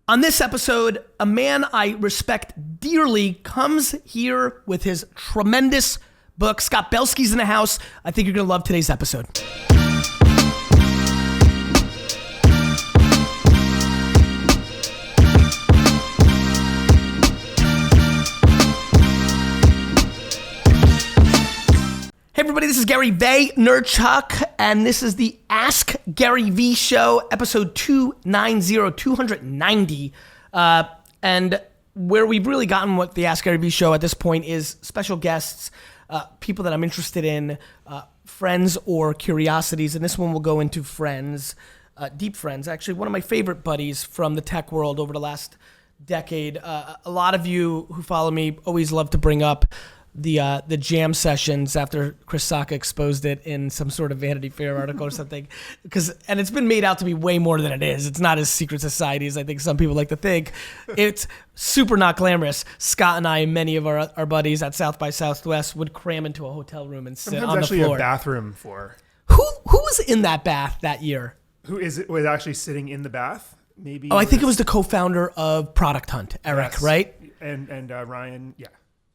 On this episode, a man I respect dearly comes here with his tremendous book. Scott Belsky's in the house. I think you're going to love today's episode. Hey everybody, this is GaryVee, Nerdchuck, and this is the Ask GaryVee Show, episode 290. And where we've really gotten what the Ask GaryVee Show at this point is special guests, people that I'm interested in, friends or curiosities, and this one will go into friends, deep friends. Actually, one of my favorite buddies from the tech world over the last decade. A lot of you who follow me always love to bring up the jam sessions after Chris Sacca exposed it in some sort of Vanity Fair article or something, and it's been made out to be way more than it is. It's not as secret society as I think some people like to think. It's super not glamorous. Scott and I and many of our buddies at South by Southwest would cram into a hotel room and sit Sometimes on the actually floor. A bathroom for. Who was in that bath that year? Who was actually sitting in the bath? Maybe. Oh, I think it was the co-founder of Product Hunt, Eric, yes. right? And Ryan, yeah.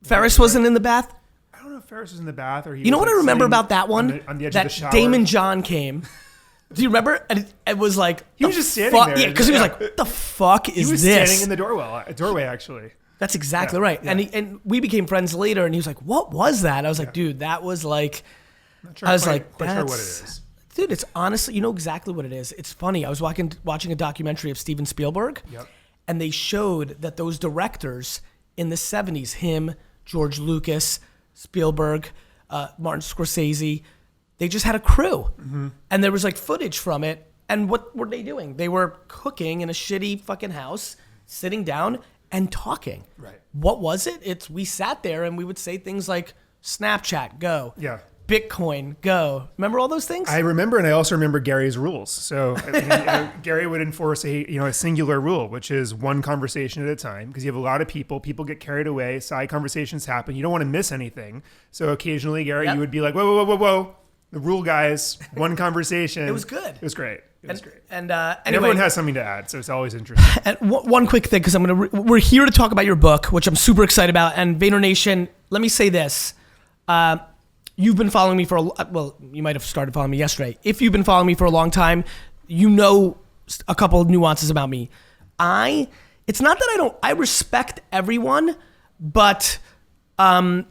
Ferris wasn't in the bath? I don't know if Ferris was in the bath or he. You know was what I remember about that one? On the edge that of the shower. Damon John came. Do you remember? And it was like He was just standing there. Yeah, because he was like, "What the fuck is this?" He was standing in the doorway actually. That's exactly right. Yeah. And we became friends later. And he was like, "What was that?" I was like, "Dude, that was like." Not sure, I was quite like, sure "That's what it is." Dude, it's honestly, you know exactly what it is. It's funny. I was watching a documentary of Steven Spielberg, and they showed that those directors in the 70s, him, George Lucas, Spielberg, Martin Scorsese, they just had a crew. Mm-hmm. And there was like footage from it. And what were they doing? They were cooking in a shitty fucking house, sitting down and talking. Right. What was it? We sat there and we would say things like, Snapchat, go. Yeah. Bitcoin, go. Remember all those things? I remember, and I also remember Gary's rules. So Gary would enforce a singular rule, which is one conversation at a time, because you have a lot of people get carried away, side conversations happen. You don't want to miss anything. So occasionally, Gary, you would be like, whoa. The rule, guys, one conversation. It was good. It was great. Great. And And anyway, everyone has something to add, so it's always interesting. And one quick thing, because we're here to talk about your book, which I'm super excited about. And Vayner Nation, let me say this. You've been following me you might have started following me yesterday. If you've been following me for a long time, you know a couple of nuances about me. It's not that I respect everyone, but you know,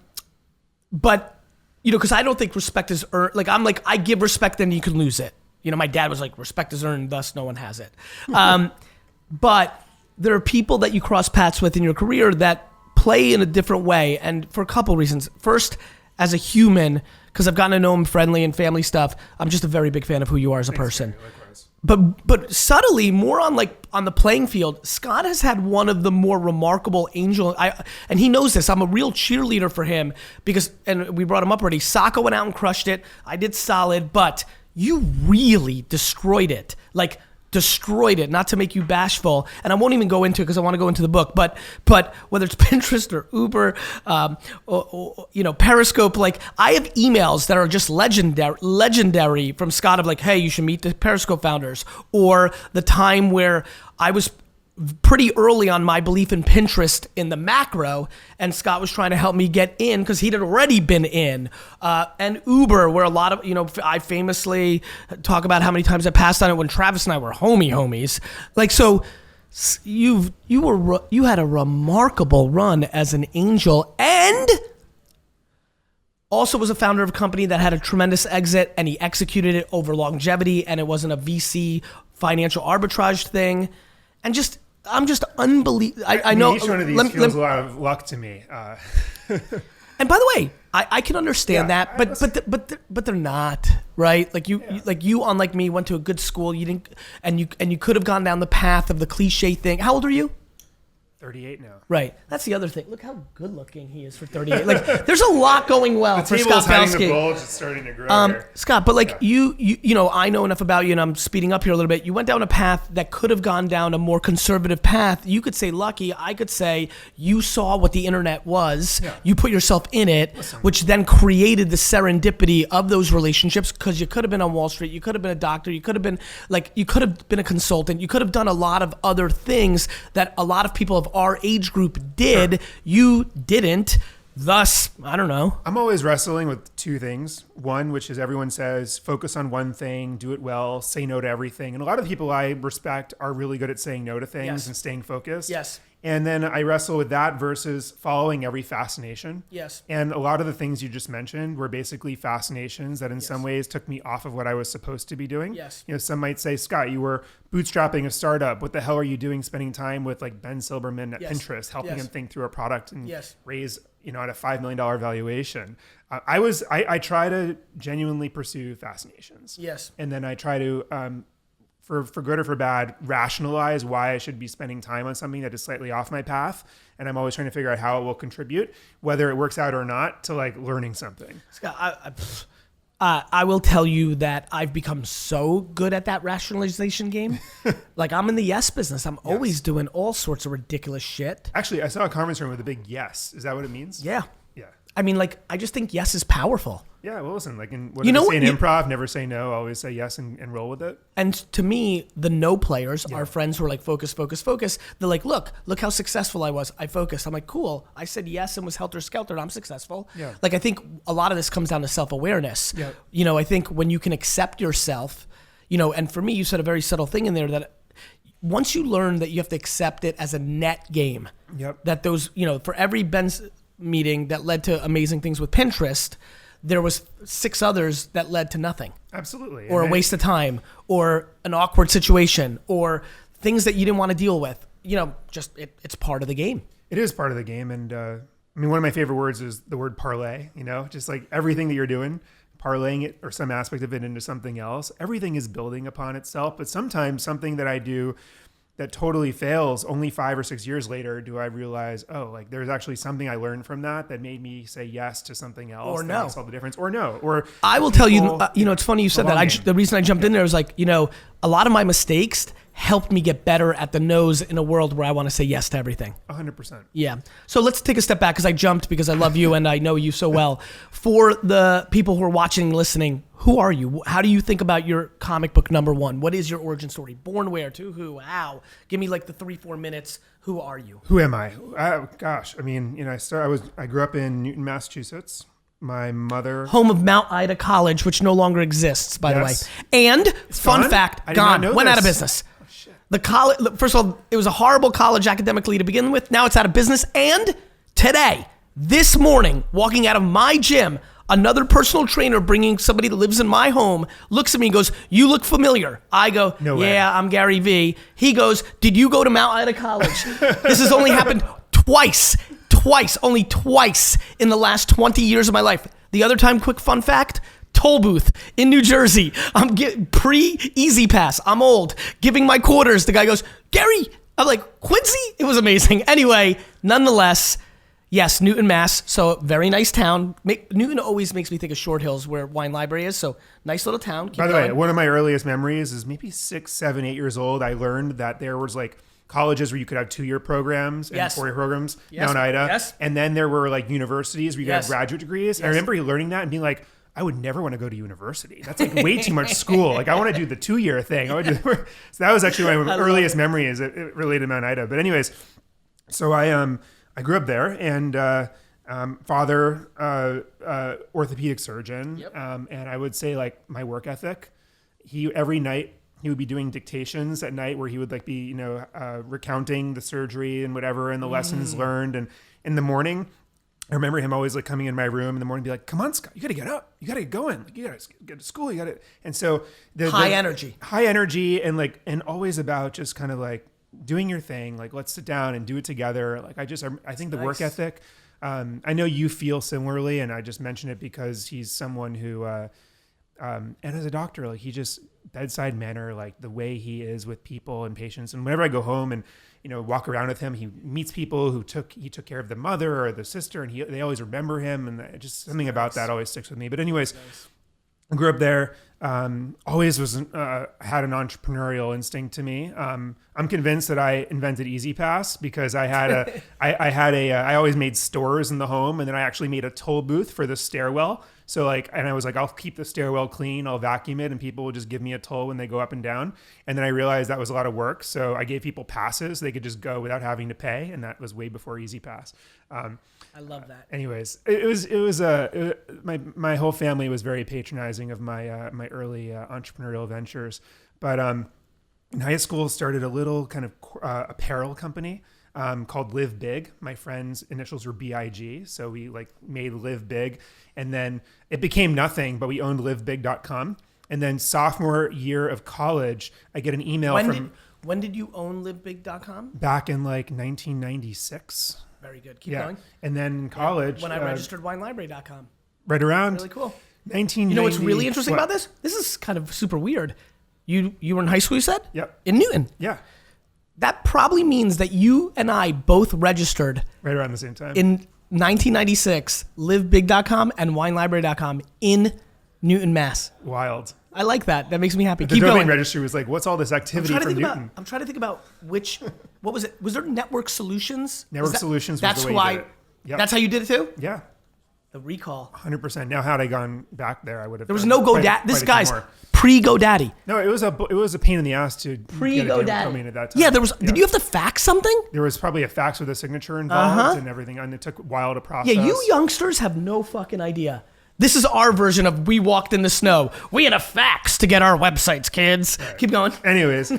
because I don't think respect is earned. Like, I'm like, I give respect, then you can lose it. You know, my dad was like, respect is earned, thus no one has it. But there are people that you cross paths with in your career that play in a different way, and for a couple of reasons. First, as a human, because I've gotten to know him friendly and family stuff, I'm just a very big fan of who you are as a person. But subtly, more on the playing field, Scott has had one of the more remarkable and he knows this. I'm a real cheerleader for him and we brought him up already. Sacca went out and crushed it. I did solid, but you really destroyed it. Destroyed it, not to make you bashful, and I won't even go into it because I want to go into the book, but whether it's Pinterest or Uber, or you know, Periscope, I have emails that are just legendary from Scott of like, hey, you should meet the Periscope founders, or the time where I was pretty early on my belief in Pinterest in the macro, and Scott was trying to help me get in because he'd already been in, and Uber, where a lot of, you know, I famously talk about how many times I passed on it when Travis and I were homies. So you had a remarkable run as an angel, and also was a founder of a company that had a tremendous exit, and he executed it over longevity, and it wasn't a VC financial arbitrage thing, and I'm just unbelievable. I know each one of these feels a lot of luck to me. And by the way, I can understand that, but they're not, right? You, unlike me, went to a good school. You didn't, and you could have gone down the path of the cliche thing. How old are you? 38 now. Right. That's the other thing. Look how good looking he is for 38. Like, there's a lot going well for Scott The bulge Belsky. is starting to grow here. Scott, but like you know, I know enough about you, and I'm speeding up here a little bit. You went down a path that could have gone down a more conservative path. You could say lucky. I could say you saw what the internet was. Yeah. You put yourself in it, which then created the serendipity of those relationships, because you could have been on Wall Street. You could have been a doctor. You could have been a consultant. You could have done a lot of other things that a lot of people of our age group did. Sure. You didn't. Thus, I don't know. I'm always wrestling with two things. One, which is everyone says, focus on one thing, do it well, say no to everything. And a lot of people I respect are really good at saying no to things and staying focused. Yes. And then I wrestle with that versus following every fascination. Yes. And a lot of the things you just mentioned were basically fascinations that in some ways took me off of what I was supposed to be doing. Yes. You know, some might say, Scott, you were bootstrapping a startup. What the hell are you doing spending time with like Ben Silberman at Pinterest, helping him think through a product and raise, you know, at a $5 million valuation? I try to genuinely pursue fascinations. Yes. And then I try to, for good or for bad, rationalize why I should be spending time on something that is slightly off my path. And I'm always trying to figure out how it will contribute, whether it works out or not, to like learning something. Scott, I will tell you that I've become so good at that rationalization game. Like, I'm in the yes business. I'm always doing all sorts of ridiculous shit. Actually, I saw a conference room with a big yes. Is that what it means? Yeah. Yeah. I mean, like, I just think yes is powerful. Yeah, well, listen, like, what do they say in improv? Never say no, always say yes and roll with it. And to me, the no players are friends who are like, focus, focus, focus. They're like, look how successful I was. I focused. I'm like, cool. I said yes and was helter-skelter and I'm successful. Yeah. Like, I think a lot of this comes down to self-awareness. Yeah. You know, I think when you can accept yourself, you know, and for me, you said a very subtle thing in there that once you learn that you have to accept it as a net game, that those, you know, for every Ben's meeting that led to amazing things with Pinterest, there was 6 others that led to nothing. Absolutely. Or a waste of time, or an awkward situation, or things that you didn't want to deal with. You know, just it's part of the game. It is part of the game. And I mean, one of my favorite words is the word parlay, you know, just like everything that you're doing, parlaying it or some aspect of it into something else. Everything is building upon itself. But sometimes something that I do that totally fails, only 5 or 6 years later do I realize, oh, like there's actually something I learned from that made me say yes to something else. Or that no. makes all the difference. Or no. Or I will tell you, you know, it's funny you said that. The reason I jumped in there was like, you know, a lot of my mistakes helped me get better at the no's in a world where I want to say yes to everything. 100%. Yeah. So let's take a step back, because I jumped because I love you and I know you so well. For the people who are watching and listening, who are you? How do you think about your comic book number 1? What is your origin story? Born where? To who? How? Give me like the 3-4 minutes. Who are you? Who am I? Gosh, I mean, you know, I grew up in Newton, Massachusetts. My mother, home of Mount Ida College, which no longer exists, by the way. And it's fun gone? fact, I did gone, not know went this. out of business. The college, first of all, it was a horrible college academically to begin with. Now it's out of business. And today, this morning, walking out of my gym, another personal trainer bringing somebody that lives in my home looks at me and goes, "You look familiar." I go, No way. "Yeah, I'm GaryVee." He goes, "Did you go to Mount Ida College?" This has only happened only twice in the last 20 years of my life. The other time, quick fun fact, toll booth in New Jersey. I'm getting pre-Easy Pass. I'm old. Giving my quarters. The guy goes, "Gary." I'm like, "Quincy?" It was amazing. Anyway, nonetheless, yes, Newton, Mass. So very nice town. Newton always makes me think of Short Hills, where Wine Library is. So nice little town. Keep By the going. way, one of my earliest memories is maybe 6, 7, 8 years old. I learned that there was like colleges where you could have 2-year programs and 4-year programs, Mount Ida. And then there were like universities where you could have graduate degrees. I remember learning that and being like, I would never want to go to university. That's like way too much school. Like I want to do the 2-year thing. So that was actually my earliest memory is it related to Mount Ida. But anyways, so I grew up there, and father, orthopedic surgeon. And I would say like my work ethic, every night he would be doing dictations at night where he would like be, you know, recounting the surgery and whatever and the lessons learned. And in the morning, I remember him always like coming in my room in the morning and be like, "Come on, Scott, you got to get up. You got to get going. Like, you got to get to school. You got to." And so high energy and always about just kind of like doing your thing. Like, let's sit down and do it together. Like, I think the work ethic, I know you feel similarly. And I just mention it because he's someone who, and as a doctor, like he just bedside manner, like the way he is with people and patients. And whenever I go home and, walk around with him, he meets people he took care of the mother or the sister, and they always remember him. And just something about that always sticks with me. But anyways, I grew up there. Always had an entrepreneurial instinct to me. I'm convinced that I invented Easy Pass because I always made stores in the home, and then I actually made a toll booth for the stairwell. So and I was like, I'll keep the stairwell clean, I'll vacuum it, and people will just give me a toll when they go up and down. And then I realized that was a lot of work. So I gave people passes. They could just go without having to pay. And that was way before Easy Pass. I love that. Anyways, my whole family was very patronizing of my early entrepreneurial ventures. But in high school, started a little kind of apparel company called Live Big. My friend's initials were BIG, so we made Live Big, and then it became nothing. But we owned LiveBig.com, and then sophomore year of college, I get an email When did you own LiveBig.com? Back in 1996. Very good. Keep going. And then in college, when I registered WineLibrary.com. Right around really cool. 1990. You know what's really interesting about this? This is kind of super weird. You were in high school, you said? Yep. In Newton. Yeah. That probably means that you and I both registered right around the same time in 1996, LiveBig.com and WineLibrary.com in Newton, Mass. Wild. I like that. That makes me happy. The Keep domain going. registry was like, what's all this activity from Newton? I'm trying to think about what was it? Was there Network Solutions? Network Solutions was that's the way why, you did it. Yep. That's how you did it too? Yeah. The recall. 100%. Now, had I gone back there, I would have. There was no GoDaddy. This guy's pre-GoDaddy. No, it was a pain in the ass to pre-GoDaddy domain at that time. Yeah, there was. Yeah. Did you have to fax something? There was probably a fax with a signature involved and everything, and it took a while to process. Yeah, you youngsters have no fucking idea. This is our version of we walked in the snow. We had a fax to get our websites, kids. Right. Keep going. Anyways,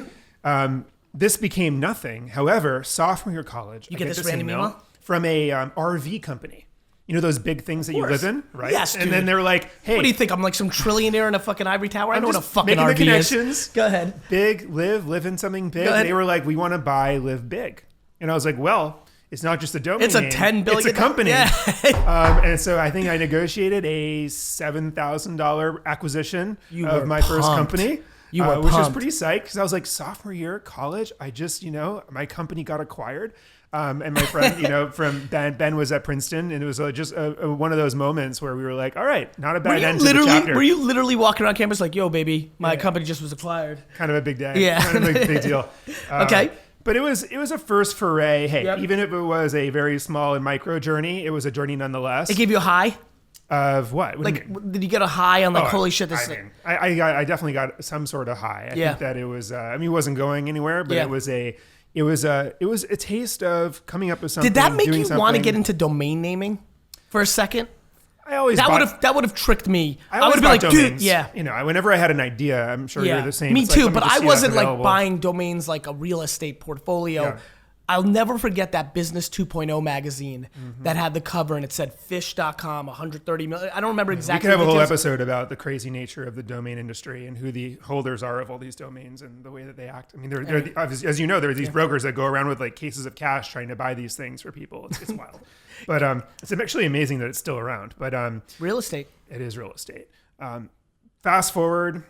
this became nothing. However, sophomore year of college, you get this random email from a RV company. You know those big things that you live in, right? Yes, dude. And then they're like, hey. What do you think? I'm like some trillionaire in a fucking ivory tower? I know what a fucking making RV the connections. is. Go ahead. Big, live in something big. They were like, we want to buy Live Big. And I was like, well, it's not just a domain It's a name. $10 billion. It's a company. Yeah. And so I think I negotiated a $7,000 acquisition of my pumped. first company. You were which was pumped. pretty psyched because I was like sophomore year of college. I just, my company got acquired. And my friend, from Ben was at Princeton, and it was just one of those moments where we were like, all right, not a bad end to the chapter. Were you literally walking around campus like, yo, baby, my company just was acquired? Kind of a big day. Yeah. Kind of a big deal. Okay. But it was a first foray. Hey, even if it was a very small and micro journey, it was a journey nonetheless. It gave you a high? Of what? Did you get a high on holy shit? This I definitely got some sort of high. I think that it was. It wasn't going anywhere, but it was a taste of coming up with something. Did that make you want to get into domain naming for a second? That would have tricked me. I would have been like, domains. Dude, yeah. Whenever I had an idea, I'm sure you're the same. Me it's too, like, but I wasn't available. buying domains like a real estate portfolio. Yeah. I'll never forget that Business 2.0 magazine that had the cover and it said fish.com, 130 million. I don't remember exactly. We could have a whole episode about the crazy nature of the domain industry and who the holders are of all these domains and the way that they act. I mean, as you know, there are these brokers that go around with cases of cash trying to buy these things for people. It's wild. But it's actually amazing that it's still around. But real estate. It is real estate. Fast forward,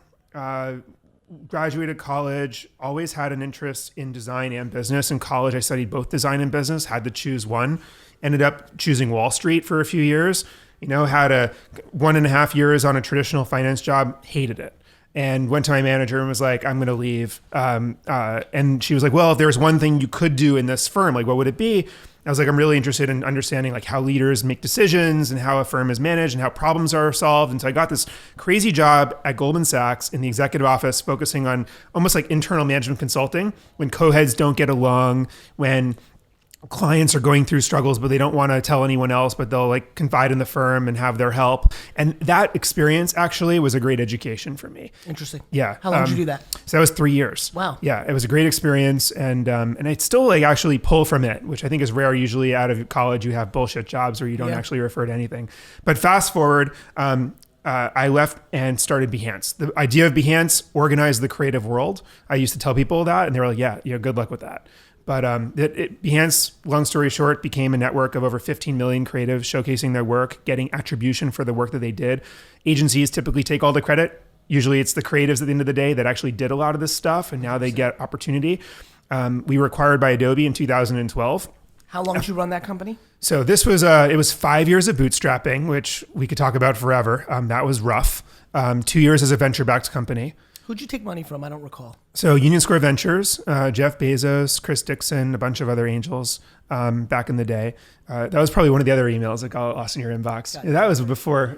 graduated college, always had an interest in design and business. In college, I studied both design and business, had to choose one. Ended up choosing Wall Street for a few years. Had a 1.5 years on a traditional finance job, hated it. And went to my manager and was like, I'm going to leave. And she was like, well, if there's one thing you could do in this firm, what would it be? I was like, I'm really interested in understanding how leaders make decisions and how a firm is managed and how problems are solved. And so I got this crazy job at Goldman Sachs in the executive office, focusing on almost like internal management consulting when co-heads don't get along, when clients are going through struggles, but they don't want to tell anyone else, but they'll confide in the firm and have their help. And that experience actually was a great education for me. Interesting. Yeah. How long did you do that? So that was 3 years. Wow. Yeah. It was a great experience. And I still actually pull from it, which I think is rare. Usually out of college, you have bullshit jobs where you don't actually refer to anything. But fast forward, I left and started Behance. The idea of Behance organized the creative world. I used to tell people that and they were like, yeah, good luck with that. But Behance, long story short, became a network of over 15 million creatives showcasing their work, getting attribution for the work that they did. Agencies typically take all the credit. Usually it's the creatives at the end of the day that actually did a lot of this stuff, and now they get opportunity. We were acquired by Adobe in 2012. How long did you run that company? So this was, it was 5 years of bootstrapping, which we could talk about forever. That was rough. 2 years as a venture-backed company. Who'd you take money from? I don't recall. So Union Square Ventures, Jeff Bezos, Chris Dixon, a bunch of other angels back in the day. That was probably one of the other emails that got lost in your inbox. That was before,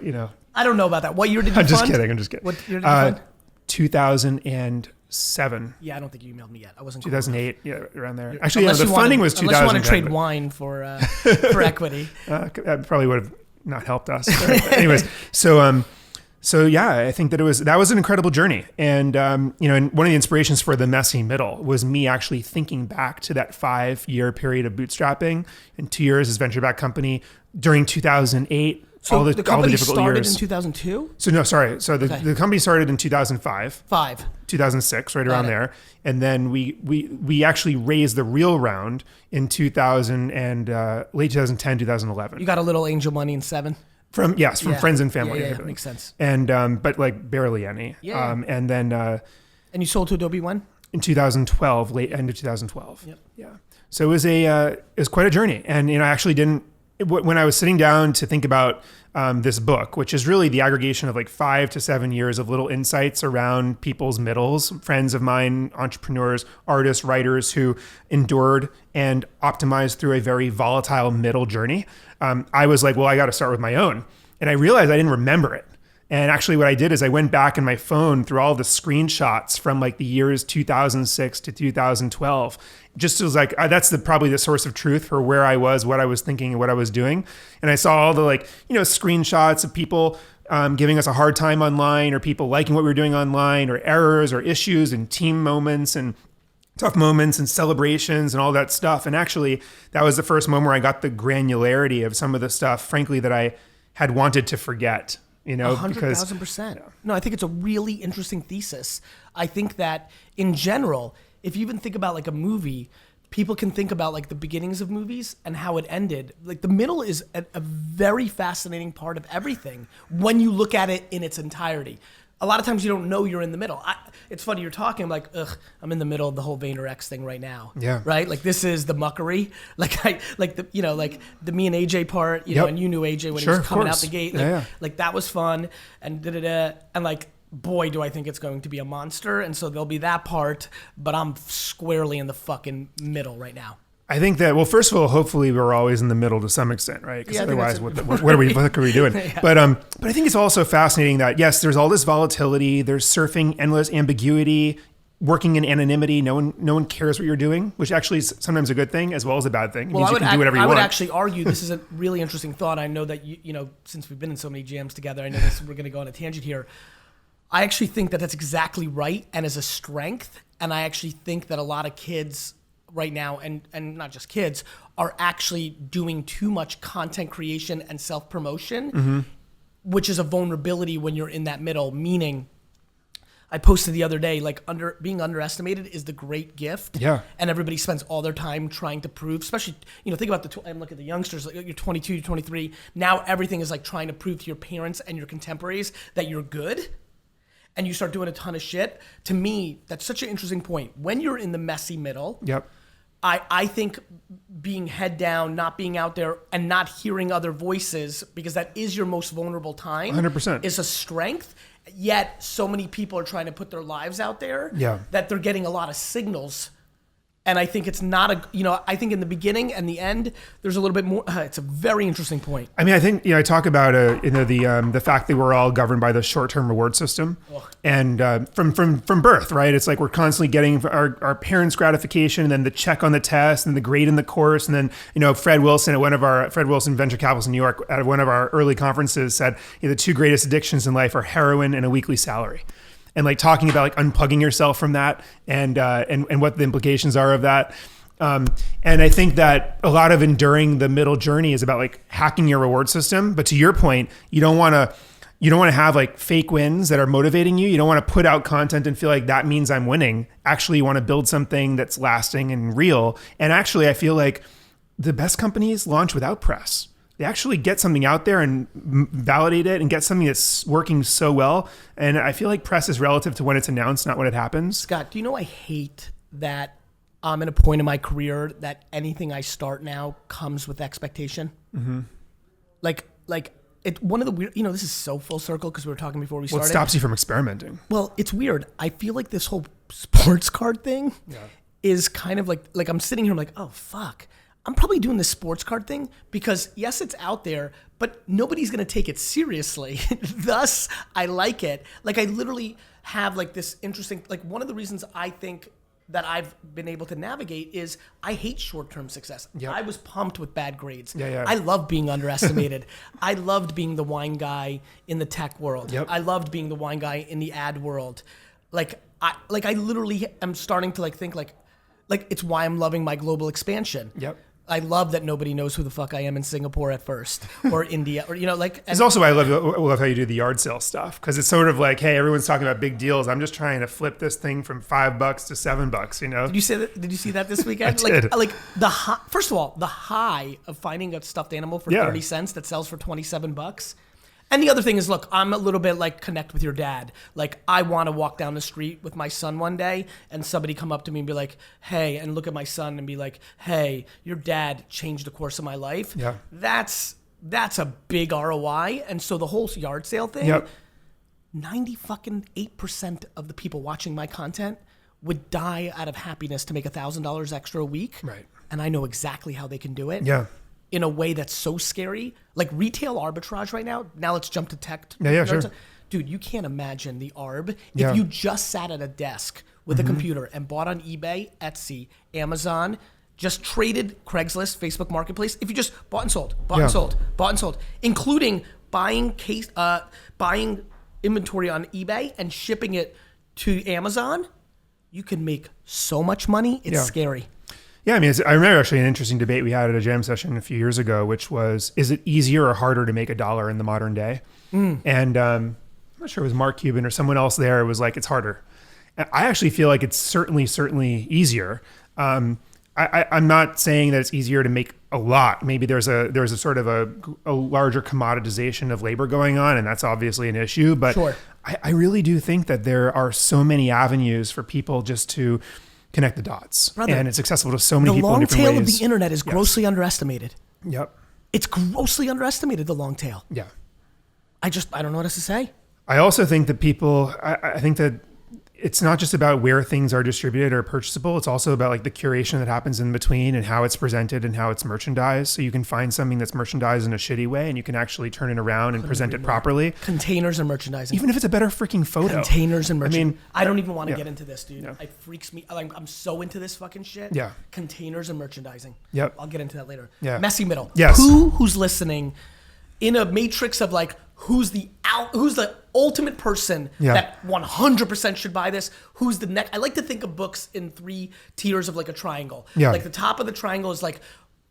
I don't know about that. What year did you fund? I'm just kidding. What year did you fund? 2007. Yeah, I don't think you emailed me yet. I wasn't. 2008, around there. Actually, the funding wanted, was 2000. Unless you want to trade wine for equity. That probably would have not helped us. Anyways, so yeah, I think that was an incredible journey. And, and one of the inspirations for the messy middle was me actually thinking back to that 5-year period of bootstrapping and 2 years as venture-backed company during 2008. So all the company difficult started years. In 2002? So no, sorry. So the company started in 2005. 2006, right around there. And then we actually raised the real round in 2000 and late 2010, 2011. You got a little angel money in 7? From friends and family. Yeah, makes sense. And but like barely any. Yeah. And then and you sold to Adobe when? In 2012, end of 2012. Yep. Yeah. So it was quite a journey. And I actually didn't, when I was sitting down to think about this book, which is really the aggregation of like 5 to 7 years of little insights around people's middles, friends of mine, entrepreneurs, artists, writers who endured and optimized through a very volatile middle journey. I was like, well, I got to start with my own. And I realized I didn't remember it. And actually what I did is I went back in my phone through all the screenshots from like the years 2006 to 2012. Just as like, that's probably the source of truth for where I was, what I was thinking and what I was doing. And I saw all the screenshots of people giving us a hard time online, or people liking what we were doing online, or errors or issues and team moments and tough moments and celebrations and all that stuff. And actually that was the first moment where I got the granularity of some of the stuff, frankly, that I had wanted to forget. 100,000%. Yeah. No, I think it's a really interesting thesis. I think that in general, if you even think about like a movie, people can think about like the beginnings of movies and how it ended. Like the middle is a very fascinating part of everything when you look at it in its entirety. A lot of times you don't know you're in the middle. It's funny, you're talking, I'm like, I'm in the middle of the whole VaynerX thing right now. Yeah. Right? Like this is the muckery. Like the me and AJ part, and you knew AJ when he was coming out the gate. Like that was fun and and like, boy, do I think it's going to be a monster. And so there'll be that part, but I'm squarely in the fucking middle right now. I think that, well, first of all, hopefully we're always in the middle to some extent, right? Because otherwise, what are we doing? Yeah. But I think it's also fascinating that, yes, there's all this volatility. There's surfing endless ambiguity, working in anonymity. No one cares what you're doing, which actually is sometimes a good thing as well as a bad thing. It means you can do whatever you want. I would actually argue this is a really interesting thought. I know that, since we've been in so many jams together, I know we're going to go on a tangent here. I actually think that that's exactly right and is a strength. And I actually think that a lot of kids right now, and not just kids, are actually doing too much content creation and self-promotion, which is a vulnerability when you're in that middle. Meaning, I posted the other day, like being underestimated is the great gift. Yeah. And everybody spends all their time trying to prove, especially, think about and look at the youngsters, like you're 22, you're 23. Now everything is like trying to prove to your parents and your contemporaries that you're good. And you start doing a ton of shit. To me, that's such an interesting point. When you're in the messy middle, I think being head down, not being out there, and not hearing other voices, because that is your most vulnerable time, 100%, is a strength. Yet so many people are trying to put their lives out there that they're getting a lot of signals. And I think it's not I think in the beginning and the end, there's a little bit more. It's a very interesting point. I mean, I think, I talk about, the fact that we're all governed by the short-term reward system. And from birth, right? It's like we're constantly getting our parents' gratification, and then the check on the test, and the grade in the course. And then, Fred Wilson Venture Capitalists in New York, at one of our early conferences, said, the two greatest addictions in life are heroin and a weekly salary. And like talking about like unplugging yourself from that and what the implications are of that. And I think that a lot of enduring the middle journey is about like hacking your reward system. But to your point, you don't want to have like fake wins that are motivating you. You don't want to put out content and feel like that means I'm winning. Actually, you want to build something that's lasting and real. And actually, I feel like the best companies launch without press. they actually get something out there and validate it and get something that's working so well. And I feel like press is relative to when it's announced, not when it happens. Scott, do you know I hate that I'm at a point in my career that anything I start now comes with expectation? Mm-hmm. Like one of the weird, this is so full circle because we were talking before we started. What stops you from experimenting? Well, it's weird. I feel like this whole sports card thing is kind of like I'm sitting here, I'm like, oh, fuck. I'm probably doing this sports card thing because, yes, it's out there, but nobody's going to take it seriously. Thus, I like it. Like, I literally have, like, this interesting, like, one of the reasons I think that I've been able to navigate is I hate short-term success. Yep. I was pumped with bad grades. Yeah. I love being underestimated. I loved being the wine guy in the tech world. Yep. I loved being the wine guy in the ad world. I literally am starting to, like, think, like it's why I'm loving my global expansion. Yep. I love that nobody knows who the fuck I am in Singapore at first, or India, or It's also why I love how you do the yard sale stuff, because it's sort of like, hey, everyone's talking about big deals. I'm just trying to flip this thing from $5 to $7. Did you say that? Did you see that this weekend? I did. Like first of all, the high of finding a stuffed animal for 30 cents that sells for $27. And the other thing is, look, I'm a little bit like connect with your dad. Like, I want to walk down the street with my son one day and somebody come up to me and be like, hey, and look at my son and be like, hey, your dad changed the course of my life. Yeah. That's a big ROI. And so the whole yard sale thing, 98% of the people watching my content would die out of happiness to make $1,000 extra a week. Right. And I know exactly how they can do it. Yeah. In a way that's so scary. Like retail arbitrage right now. Now let's jump to tech. Yeah, sure. Dude, you can't imagine the arb. If you just sat at a desk with a computer and bought on eBay, Etsy, Amazon, just traded Craigslist, Facebook Marketplace. If you just bought and sold, including buying inventory on eBay and shipping it to Amazon, you can make so much money. It's scary. Yeah, I mean, I remember actually an interesting debate we had at a jam session a few years ago, which was, is it easier or harder to make $1 in the modern day? And I'm not sure it was Mark Cuban or someone else there. It was like, it's harder. And I actually feel like it's certainly easier. I'm not saying that it's easier to make a lot. Maybe there's a sort of a larger commoditization of labor going on, and that's obviously an issue. But sure. I really do think that there are so many avenues for people just to connect the dots. Brother, and it's accessible to so many people in different ways. The long tail of the internet is grossly underestimated. Yep. It's grossly underestimated, the long tail. Yeah. I don't know what else to say. I also think that I think that it's not just about where things are distributed or purchasable. It's also about like the curation that happens in between and how it's presented and how it's merchandised. So you can find something that's merchandised in a shitty way and you can actually turn it around and present it properly. Containers and merchandising. Even if it's a better freaking photo. Containers and merchandising. I mean, I don't even want to get into this, dude. Yeah. It freaks me. I'm so into this fucking shit. Yeah. Containers and merchandising. Yep. I'll get into that later. Yeah. Messy middle. Yes. Who's listening in a matrix of like, who's the ultimate person that 100% should buy this? Who's the next? I like to think of books in 3 tiers of like a triangle. Yeah. Like the top of the triangle is like,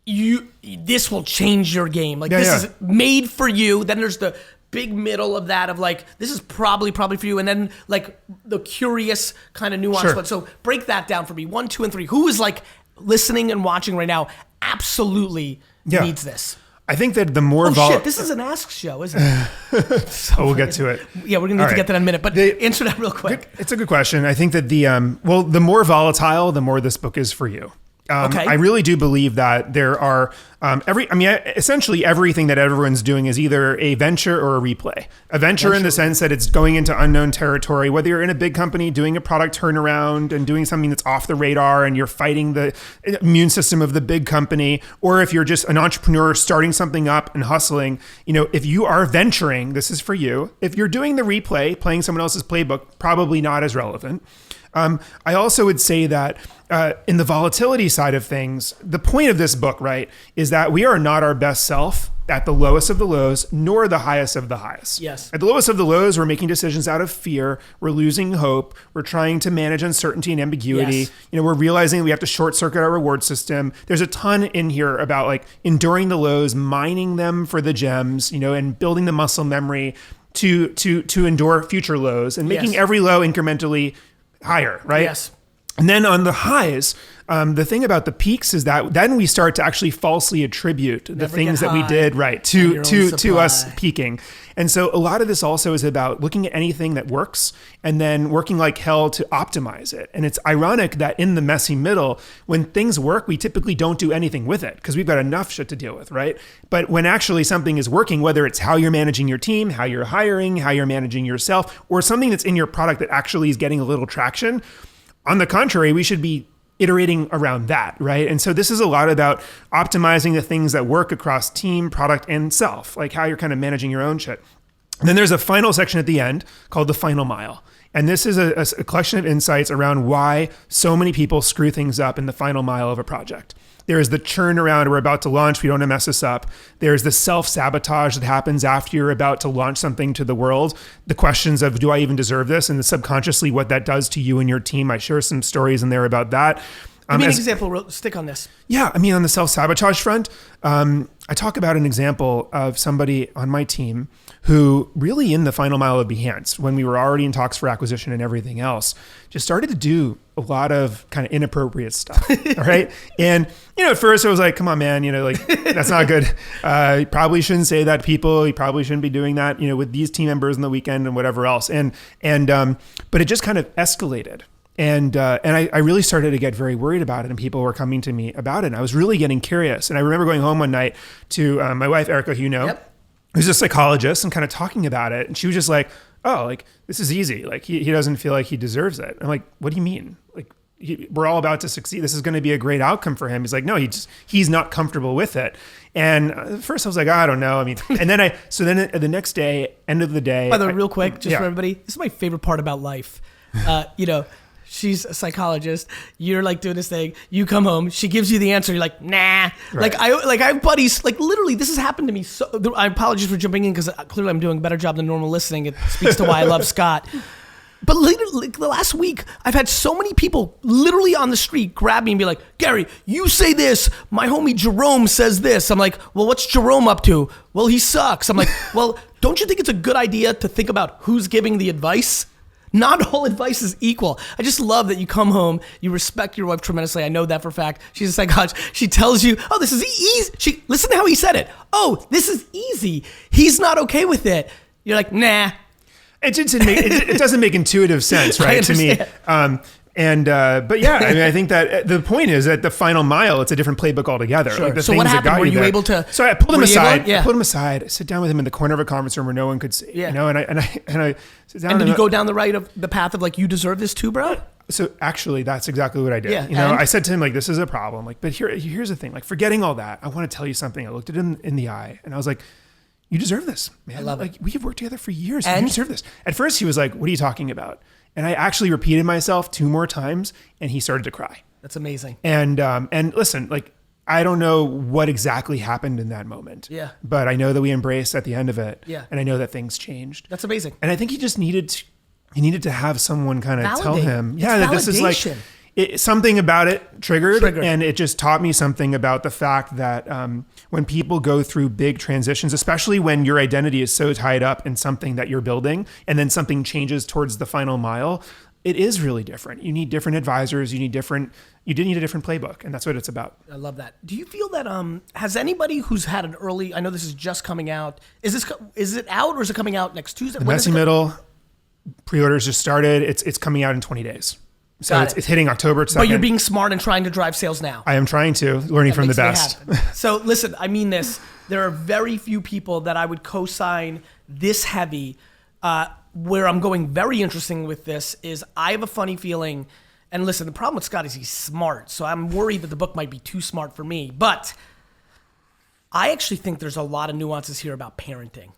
this will change your game. Like this is made for you. Then there's the big middle of that of like, this is probably for you. And then like the curious kind of nuance. Sure. So break that down for me. 1, 2, and 3. Who is like listening and watching right now absolutely needs this? I think that the more shit, this is an ask show, isn't it? We'll get to it. Yeah, we're gonna need to get that in a minute, but answer that real quick. It's a good question. I think that the more volatile, the more this book is for you. I really do believe that there are essentially everything that everyone's doing is either a venture or a replay. A venture in the sense that it's going into unknown territory, whether you're in a big company doing a product turnaround and doing something that's off the radar and you're fighting the immune system of the big company, or if you're just an entrepreneur starting something up and hustling, if you are venturing, this is for you. If you're doing the replay, playing someone else's playbook, probably not as relevant. I also would say that in the volatility side of things, the point of this book, right, is that we are not our best self at the lowest of the lows, nor the highest of the highest. Yes. At the lowest of the lows, we're making decisions out of fear. We're losing hope. We're trying to manage uncertainty and ambiguity. Yes. We're realizing we have to short circuit our reward system. There's a ton in here about like enduring the lows, mining them for the gems, and building the muscle memory to endure future lows and making every low incrementally higher, right? Yes. And then on the highs, the thing about the peaks is that then we start to actually falsely attribute the things that we did to us peaking. And so a lot of this also is about looking at anything that works and then working like hell to optimize it. And it's ironic that in the messy middle, when things work, we typically don't do anything with it because we've got enough shit to deal with, right? But when actually something is working, whether it's how you're managing your team, how you're hiring, how you're managing yourself, or something that's in your product that actually is getting a little traction, on the contrary, we should be iterating around that, right? And so this is a lot about optimizing the things that work across team, product, and self, like how you're kind of managing your own shit. And then there's a final section at the end called the final mile. And this is a collection of insights around why so many people screw things up in the final mile of a project. There is the churn around we're about to launch, we don't want to mess this up. There's the self-sabotage that happens after you're about to launch something to the world. The questions of, do I even deserve this? And subconsciously what that does to you and your team. I share some stories in there about that. Give me an example, stick on this. Yeah, I mean, on the self-sabotage front, I talk about an example of somebody on my team who really in the final mile of Behance, when we were already in talks for acquisition and everything else, just started to do a lot of kind of inappropriate stuff, all right? And, at first I was like, come on, man, like, that's not good. You probably shouldn't say that to people. You probably shouldn't be doing that, with these team members on the weekend and whatever else. But it just kind of escalated. And I really started to get very worried about it, and people were coming to me about it. And I was really getting curious. And I remember going home one night to my wife, Erica, who who's a psychologist, and kind of talking about it. And she was just like, oh, like, this is easy. Like, he doesn't feel like he deserves it. I'm like, what do you mean? Like, we're all about to succeed. This is going to be a great outcome for him. He's like, no, he's not comfortable with it. And at first I was like, I don't know. I mean, and then the next day, end of the day. By the way, real quick, just for everybody, this is my favorite part about life. She's a psychologist. You're like doing this thing. You come home. She gives you the answer. You're like, nah. Right. I have buddies. Like literally, this has happened to me. So I apologize for jumping in because clearly I'm doing a better job than normal listening. It speaks to why I love Scott. But literally, the last week, I've had so many people literally on the street grab me and be like, Gary, you say this. My homie Jerome says this. I'm like, well, what's Jerome up to? Well, he sucks. I'm like, well, don't you think it's a good idea to think about who's giving the advice? Not all advice is equal. I just love that you come home, you respect your wife tremendously. I know that for a fact. She's a psychologist. She tells you, oh, this is easy. Listen to how he said it. Oh, this is easy. He's not okay with it. You're like, nah. It doesn't make intuitive sense, right, to me. But yeah, I mean, I think that the point is that the final mile, it's a different playbook altogether. Sure. Like the so things what happened? That got were you there. able to? So I pulled him aside. Yeah. I pulled him aside. I sit down with him in the corner of a conference room where no one could see. Yeah. And I sit down. And did you go down the path of like, you deserve this too, bro? So actually, that's exactly what I did. Yeah. I said to him like, this is a problem. Like, but here's the thing. Like, forgetting all that, I want to tell you something. I looked at him in the eye, and I was like, you deserve this, man. I love it. Like, we have worked together for years. And you deserve this. At first, he was like, what are you talking about? And I actually repeated myself 2 more times, and he started to cry. That's amazing. And listen, like, I don't know what exactly happened in that moment. Yeah. But I know that we embraced at the end of it. Yeah. And I know that things changed. That's amazing. And I think he just needed to have someone kind of tell him, it's that this is like something about it triggered. And it just taught me something about the fact that when people go through big transitions, especially when your identity is so tied up in something that you're building, and then something changes towards the final mile, it is really different. You need different advisors. You need a different playbook, and that's what it's about. I love that. Do you feel that has anybody who's had an early? I know this is just coming out. Is it out or is it coming out next Tuesday? The Messy Middle pre-orders just started. It's coming out in 20 days. So it's hitting October 2nd. But you're being smart and trying to drive sales now. I am trying to, learning from the best. So listen, I mean this. There are very few people that I would co-sign this heavy. Where I'm going very interesting with this is I have a funny feeling, and listen, the problem with Scott is he's smart. So I'm worried that the book might be too smart for me. But I actually think there's a lot of nuances here about parenting.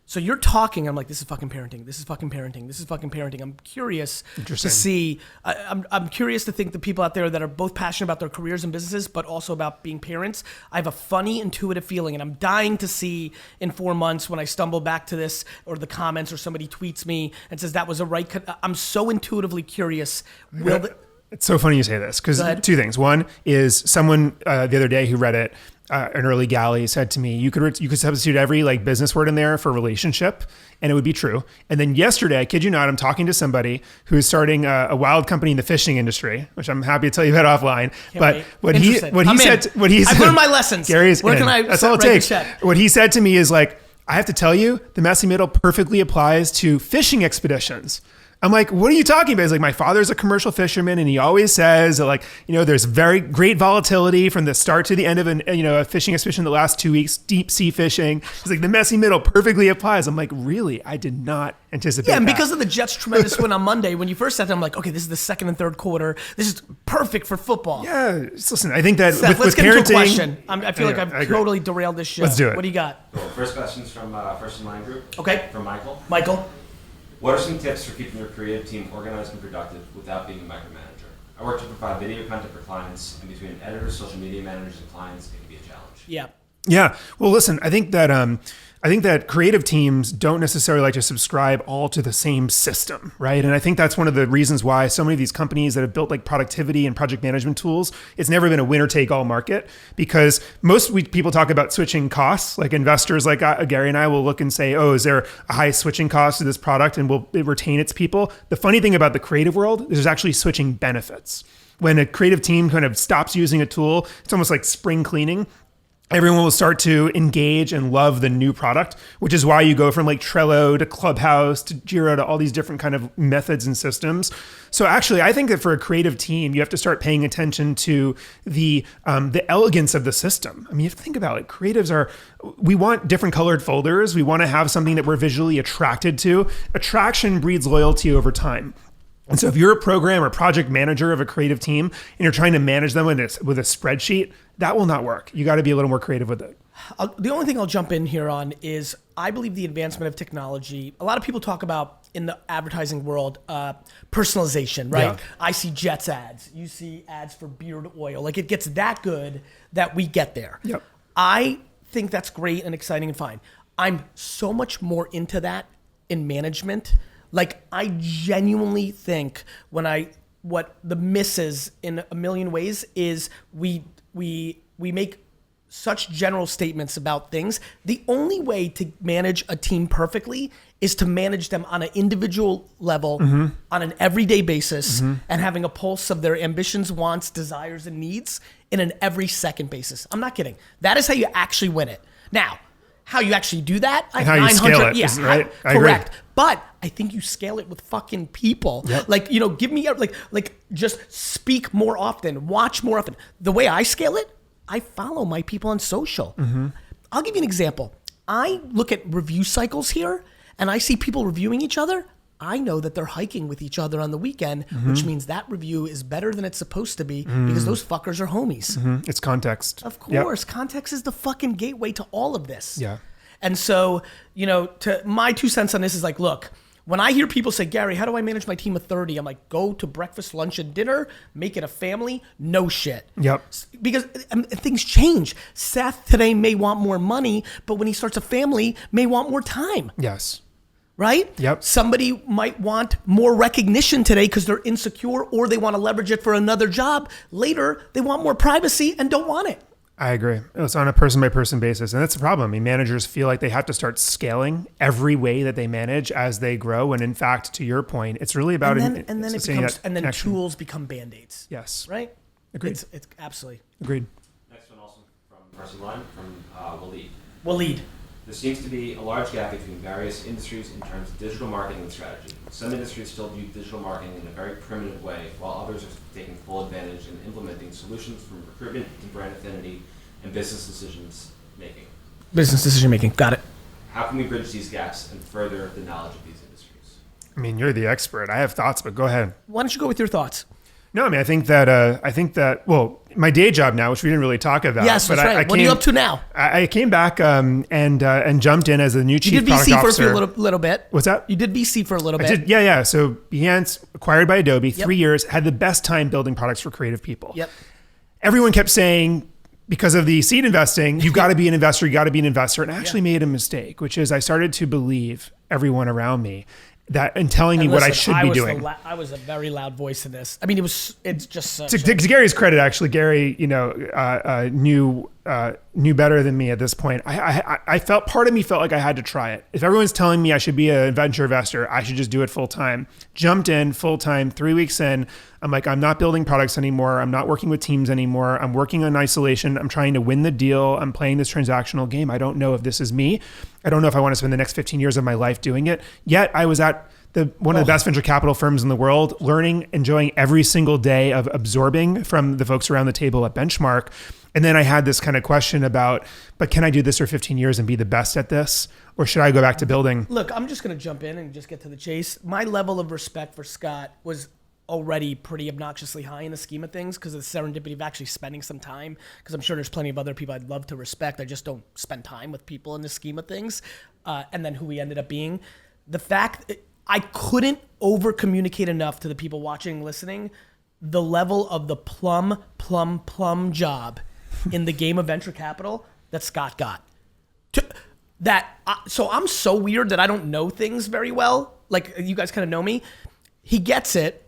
So you're talking, I'm like, this is fucking parenting. This is fucking parenting. This is fucking parenting. I'm curious to see, I'm curious to think the people out there that are both passionate about their careers and businesses, but also about being parents. I have a funny, intuitive feeling, and I'm dying to see in 4 months when I stumble back to this or the comments or somebody tweets me and says that was a right, I'm so intuitively curious. It's so funny you say this because 2 things. One is someone the other day who read it an early galley, said to me, you could substitute every like business word in there for relationship, and it would be true. And then yesterday, I kid you not, I'm talking to somebody who's starting a wild company in the fishing industry, which I'm happy to tell you about offline. But what he said, I've learned my lessons. Gary's Where in. can I? That's all it takes. What he said to me is like, I have to tell you, the messy middle perfectly applies to fishing expeditions. I'm like, what are you talking about? He's like, my father's a commercial fisherman, and he always says that, like, there's very great volatility from the start to the end of a fishing expedition. The last 2 weeks, deep sea fishing. He's like, the messy middle perfectly applies. I'm like, really? I did not anticipate. Yeah, and that. because of the Jets' tremendous win on Monday, when you first said that, I'm like, okay, this is the second and third quarter. This is perfect for football. Yeah, listen, I think that Seth, with let's get parenting, into a question. I feel like I've totally derailed this show. Let's do it. What do you got? Cool. First question's from First in Line Group. Okay. From Michael. Michael. What are some tips for keeping your creative team organized and productive without being a micromanager? I work to provide video content for clients, and between editors, social media managers, and clients, it can be a challenge. Yeah. Yeah. Well, listen, I think that creative teams don't necessarily like to subscribe all to the same system, right? And I think that's one of the reasons why so many of these companies that have built like productivity and project management tools, it's never been a winner take all market, because people talk about switching costs. Like investors like Gary and I will look and say, oh, is there a high switching cost to this product, and will it retain its people? The funny thing about the creative world is there's actually switching benefits. When a creative team kind of stops using a tool, it's almost like spring cleaning. Everyone will start to engage and love the new product, which is why you go from like Trello to Clubhouse to Jira to all these different kind of methods and systems. So actually, I think that for a creative team, you have to start paying attention to the elegance of the system. I mean, you have to think about it. We want different colored folders. We want to have something that we're visually attracted to. Attraction breeds loyalty over time. And so if you're a program or project manager of a creative team and you're trying to manage them with a spreadsheet, that will not work. You got to be a little more creative with it. The only thing I'll jump in here on is I believe the advancement of technology, a lot of people talk about in the advertising world, personalization, right? Yeah. I see Jets ads. You see ads for beard oil. Like it gets that good that we get there. Yep. I think that's great and exciting and fine. I'm so much more into that in management. Like I genuinely think what the miss is in a million ways is we make such general statements about things. The only way to manage a team perfectly is to manage them on an individual level, on an everyday basis, and having a pulse of their ambitions, wants, desires, and needs in an every second basis. I'm not kidding. That is how you actually win it. Now, how you actually do that, and how you scale it, yeah, right? I correct. agree. But I think you scale it with fucking people. Yep. Like, give me just speak more often, watch more often. The way I scale it, I follow my people on social. I'll give you an example. I look at review cycles here and I see people reviewing each other. I know that they're hiking with each other on the weekend, which means that review is better than it's supposed to be because those fuckers are homies. It's context. Of course. Yep. Context is the fucking gateway to all of this. Yeah. And so, to my 2 cents on this is like, look, when I hear people say, Gary, how do I manage my team of 30? I'm like, go to breakfast, lunch, and dinner, make it a family. No shit. Yep. Because things change. Seth today may want more money, but when he starts a family, may want more time. Yes. Right? Yep. Somebody might want more recognition today because they're insecure or they want to leverage it for another job. Later, they want more privacy and don't want it. I agree. It's on a person by person basis. And that's the problem. I mean, managers feel like they have to start scaling every way that they manage as they grow. And in fact, to your point, it's really about tools become Band-Aids. Yes. Right? Agreed. It's absolutely. Agreed. Next one also from Person Line from Waleed. Waleed. There seems to be a large gap between various industries in terms of digital marketing and strategy. Some industries still view digital marketing in a very primitive way, while others are taking full advantage and implementing solutions from recruitment to brand affinity and business decisions making. Business decision making. Got it. How can we bridge these gaps and further the knowledge of these industries? I mean, you're the expert. I have thoughts, but go ahead. Why don't you go with your thoughts? No, I mean, I think that, well, my day job now, which we didn't really talk about. Yes, that's right. What are you up to now? I came back and jumped in as a new chief product officer. You did VC for a little bit. What's that? You did VC for a little bit. I did, yeah. So Behance, acquired by Adobe, 3 years, had the best time building products for creative people. Yep. Everyone kept saying, because of the seed investing, you've got to be an investor, you got to be an investor. And I actually made a mistake, which is I started to believe everyone around me that and telling me what I should be doing. I was a very loud voice in this. I mean, it's just to Gary's credit, actually, Gary, knew knew better than me at this point. I felt, part of me felt like I had to try it. If everyone's telling me I should be a venture investor, I should just do it full time. Jumped in full time, 3 weeks in. I'm like, I'm not building products anymore. I'm not working with teams anymore. I'm working on isolation. I'm trying to win the deal. I'm playing this transactional game. I don't know if this is me. I don't know if I want to spend the next 15 years of my life doing it. Yet I was at one of the best venture capital firms in the world, learning, enjoying every single day of absorbing from the folks around the table at Benchmark. And then I had this kind of question about, but can I do this for 15 years and be the best at this? Or should I go back to building? Look, I'm just going to jump in and just get to the chase. My level of respect for Scott was already pretty obnoxiously high in the scheme of things because of the serendipity of actually spending some time, because I'm sure there's plenty of other people I'd love to respect. I just don't spend time with people in the scheme of things. And then who he ended up being. The fact I couldn't over communicate enough to the people watching and listening the level of the plum job in the game of venture capital that Scott got. So I'm so weird that I don't know things very well. Like, you guys kind of know me. He gets it.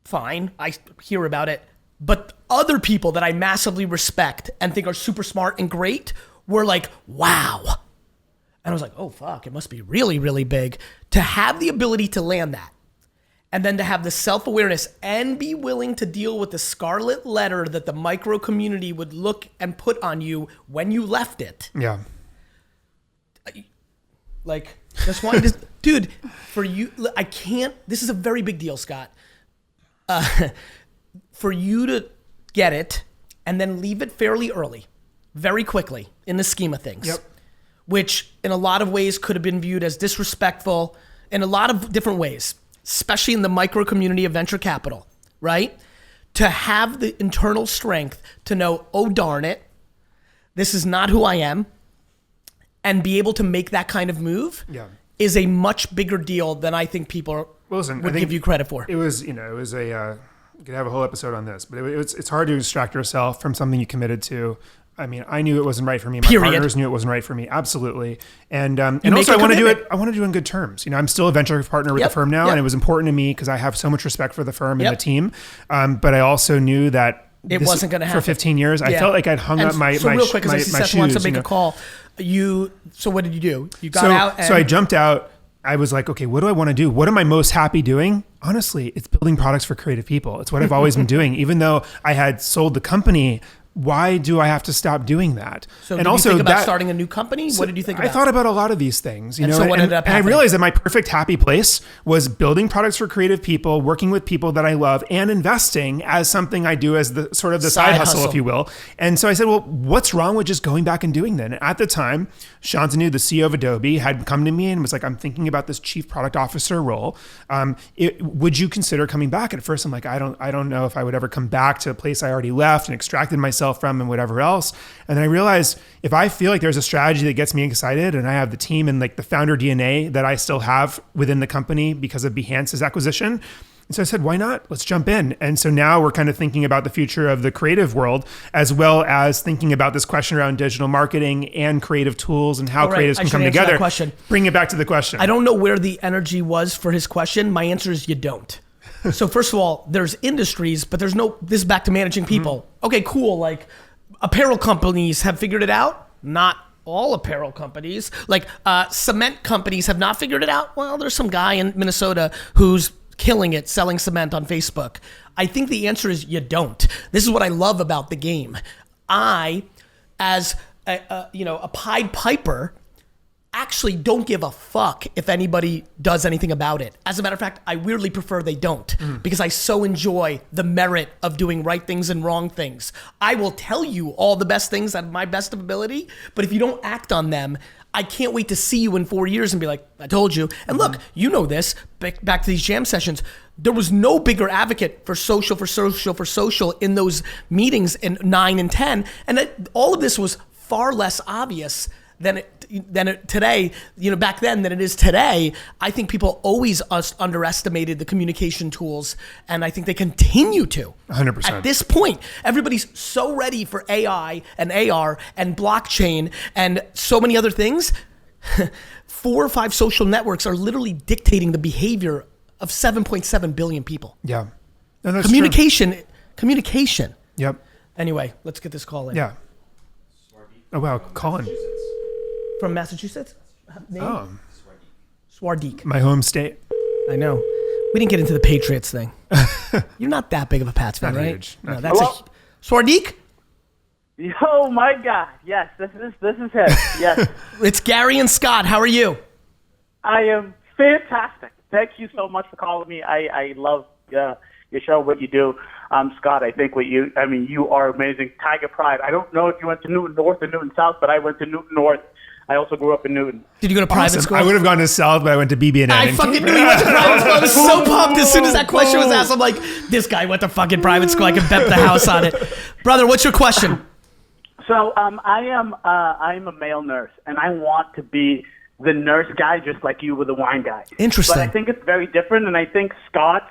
Fine. I hear about it. But other people that I massively respect and think are super smart and great were like, wow. And I was like, oh, fuck, it must be really, really big. To have the ability to land that, and then to have the self-awareness and be willing to deal with the scarlet letter that the micro community would look and put on you when you left it. Yeah. Like, just wanted to, dude, for you, I can't, this is a very big deal, Scott. For you to get it and then leave it fairly early, very quickly in the scheme of things. Yep. Which in a lot of ways could have been viewed as disrespectful in a lot of different ways, especially in the micro community of venture capital, right? To have the internal strength to know, oh, darn it, this is not who I am, and be able to make that kind of move is a much bigger deal than I think people would give you credit for. It was, you could have a whole episode on this, but it's hard to distract yourself from something you committed to. I mean, I knew it wasn't right for me. My partners knew it wasn't right for me. Absolutely. And also I want to do it. I want to do it in good terms. I'm still a venture partner with the firm now, and it was important to me because I have so much respect for the firm and the team. But I also knew that it wasn't going to happen for 15 years. I felt like I'd hung up my so real quick, because I see Seth wants to make a call. So what did you do? You got out. So I jumped out. I was like, okay, what do I want to do? What am I most happy doing? Honestly, it's building products for creative people. It's what I've always been doing. Even though I had sold the company, why do I have to stop doing that? So did you think about starting a new company? What did you think about? I thought about a lot of these things. So what ended up happening? And I realized that my perfect happy place was building products for creative people, working with people that I love, and investing as something I do as the sort of the side hustle, if you will. And so I said, well, what's wrong with just going back and doing that? And at the time, Shantanu, the CEO of Adobe, had come to me and was like, I'm thinking about this chief product officer role. Would you consider coming back? At first, I'm like, I don't know if I would ever come back to a place I already left and extracted myself from and whatever else. And then I realized if I feel like there's a strategy that gets me excited and I have the team and like the founder DNA that I still have within the company because of Behance's acquisition. And so I said, why not? Let's jump in. And so now we're kind of thinking about the future of the creative world, as well as thinking about this question around digital marketing and creative tools and how creatives can come together. Bring it back to the question. I don't know where the energy was for his question. My answer is you don't. So first of all, there's industries, but this is back to managing people. Mm-hmm. Okay, cool. Like apparel companies have figured it out. Not all apparel companies. Like cement companies have not figured it out. Well, there's some guy in Minnesota who's killing it selling cement on Facebook. I think the answer is you don't. This is what I love about the game. I, as a Pied Piper, actually don't give a fuck if anybody does anything about it. As a matter of fact, I weirdly prefer they don't because I so enjoy the merit of doing right things and wrong things. I will tell you all the best things at my best of ability, but if you don't act on them, I can't wait to see you in 4 years and be like, I told you. And look, you know this, back to these jam sessions, there was no bigger advocate for social in those meetings in 9 and 10. And all of this was far less obvious than it today, back then than it is today. I think people always underestimated the communication tools, and I think they continue to. 100%. At this point, everybody's so ready for AI and AR and blockchain and so many other things. 4 or 5 social networks are literally dictating the behavior of 7.7 billion people. Yeah. No, that's Communication. true. Yep. Anyway, let's get this call in. Yeah. Oh, wow. Colin. From Massachusetts? Name? Oh, Swardik. my home state. I know. We didn't get into the Patriots thing. You're not that big of a Pats fan, Not right? huge. No, Not that's Swardik? Oh my God! Yes, this is him. Yes, It's Gary and Scott. How are you? I am fantastic. Thank you so much for calling me. I love your show, what you do, Scott. I think you are amazing. Tiger Pride. I don't know if you went to Newton North or Newton South, but I went to Newton North. I also grew up in Newton. Did you go to private Awesome. school? I would have gone to South, but I went to BB&M. I fucking knew he went to private school. I was so pumped as soon as that question was asked. I'm like, this guy went to fucking private school. I can bet the house on it. Brother, what's your question? So I'm a male nurse, and I want to be the nurse guy, just like you were the wine guy. Interesting. But I think it's very different, and I think Scott's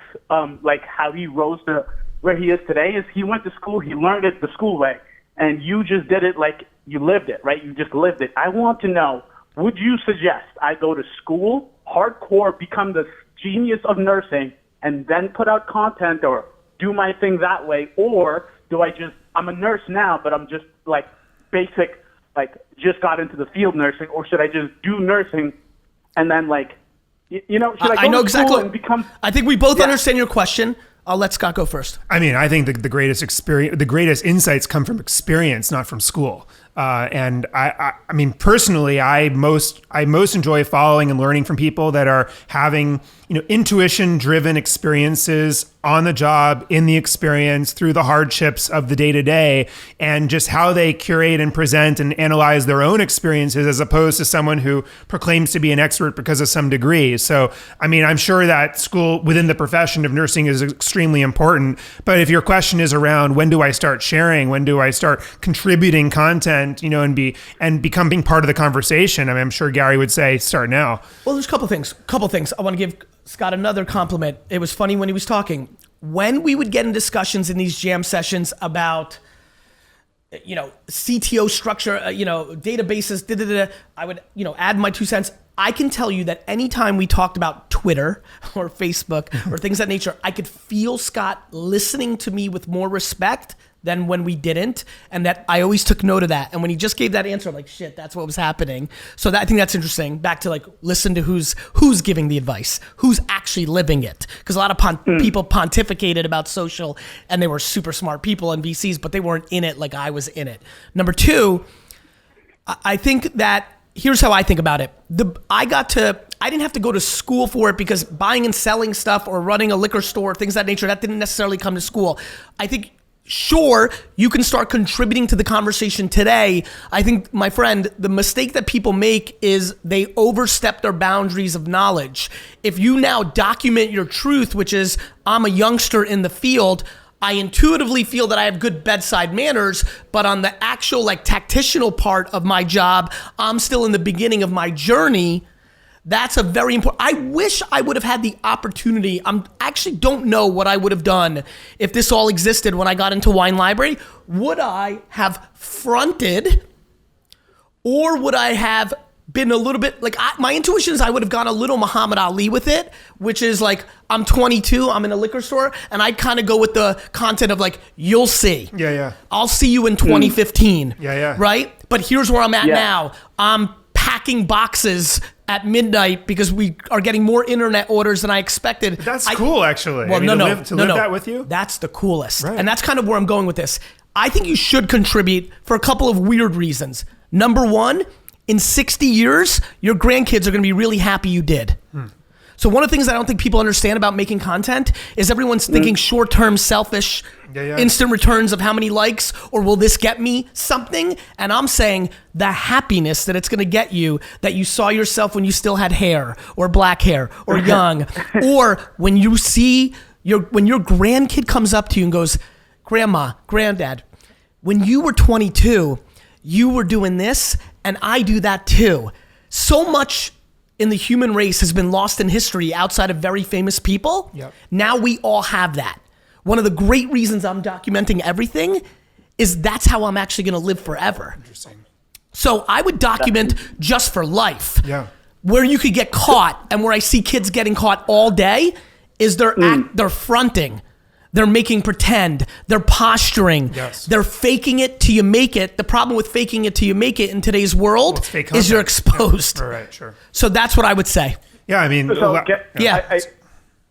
like how he rose to where he is today is he went to school, he learned it the school way, and you just did it like you lived it, right? You just lived it. I want to know, would you suggest I go to school, hardcore, become the genius of nursing, and then put out content or do my thing that way, or do I'm a nurse now, but I'm just like basic, like just got into the field nursing, or should I just do nursing and then like, should I go I know to school exactly. and become? I think we both understand your question. I'll let Scott go first. I mean, I think the greatest experience, the greatest insights come from experience, not from school. And I mean, personally, I most enjoy following and learning from people that are having, intuition-driven experiences on the job, in the experience, through the hardships of the day-to-day, and just how they curate and present and analyze their own experiences, as opposed to someone who proclaims to be an expert because of some degree. So, I mean, I'm sure that school within the profession of nursing is extremely important. But if your question is around when do I start sharing, when do I start contributing content, and becoming part of the conversation, I mean, I'm sure Gary would say start now. Well, there's a couple things. I want to give Scott another compliment. It was funny when he was talking. When we would get in discussions in these jam sessions about, CTO structure, databases, I would, add my 2 cents. I can tell you that anytime we talked about Twitter or Facebook or things of that nature, I could feel Scott listening to me with more respect than when we didn't, and that I always took note of that. And when he just gave that answer, I'm like, shit, that's what was happening. So I think that's interesting. Back to like, listen to who's giving the advice, who's actually living it. Because a lot of people pontificated about social, and they were super smart people and VCs, but they weren't in it like I was in it. Number two, I think that here's how I think about it. I didn't have to go to school for it, because buying and selling stuff or running a liquor store, things of that nature, that didn't necessarily come to school. I think, sure, you can start contributing to the conversation today. I think, my friend, the mistake that people make is they overstep their boundaries of knowledge. If you now document your truth, which is, I'm a youngster in the field, I intuitively feel that I have good bedside manners, but on the actual tactitional part of my job, I'm still in the beginning of my journey. That's a very important. I wish I would have had the opportunity. I actually don't know what I would have done if this all existed when I got into Wine Library. Would I have fronted, or would I have been a little bit my intuition is I would have gone a little Muhammad Ali with it, which is I'm 22, I'm in a liquor store, and I kind of go with the content of you'll see. Yeah. I'll see you in 2015. Yeah. Right? But here's where I'm at now. I'm packing boxes at midnight because we are getting more internet orders than I expected. That's cool, actually. Well, to live that with you? That's the coolest. Right. And that's kind of where I'm going with this. I think you should contribute for a couple of weird reasons. Number one, in 60 years, your grandkids are going to be really happy you did. So one of the things I don't think people understand about making content is everyone's thinking short-term, selfish, instant returns of how many likes, or will this get me something? And I'm saying the happiness that it's going to get you, that you saw yourself when you still had hair or black hair or young, or when you see when your grandkid comes up to you and goes, Grandma, Granddad, when you were 22, you were doing this, and I do that too. So much in the human race has been lost in history outside of very famous people. Yep. Now we all have that. One of the great reasons I'm documenting everything is that's how I'm actually going to live forever. Interesting. So I would document just for life. Yeah. Where you could get caught, and where I see kids getting caught all day is they're fronting. They're making pretend. They're posturing. Yes. They're faking it till you make it. The problem with faking it till you make it in today's world it's fake is you're content. exposed. Yeah. Right, sure. So that's what I would say. Yeah, I mean, So, Yeah.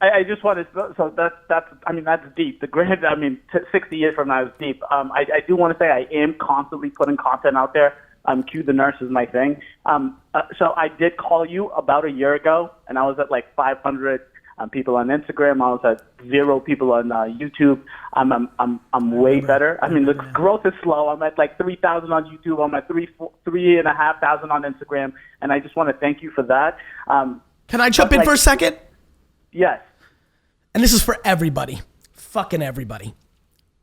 I just wanted so that's I mean that's deep. The grid, I mean 60 years from now is deep. I do want to say I am constantly putting content out there. Cue the Nurse is my thing. So I did call you about a year ago, and I was at like 500 people on Instagram. I was at 0 people on YouTube. I'm way better. I mean the growth is slow. I'm at like 3,000 on YouTube. I'm at 3,500 on Instagram, and I just want to thank you for that. Can I jump in for a second? Yes. And this is for everybody, fucking everybody.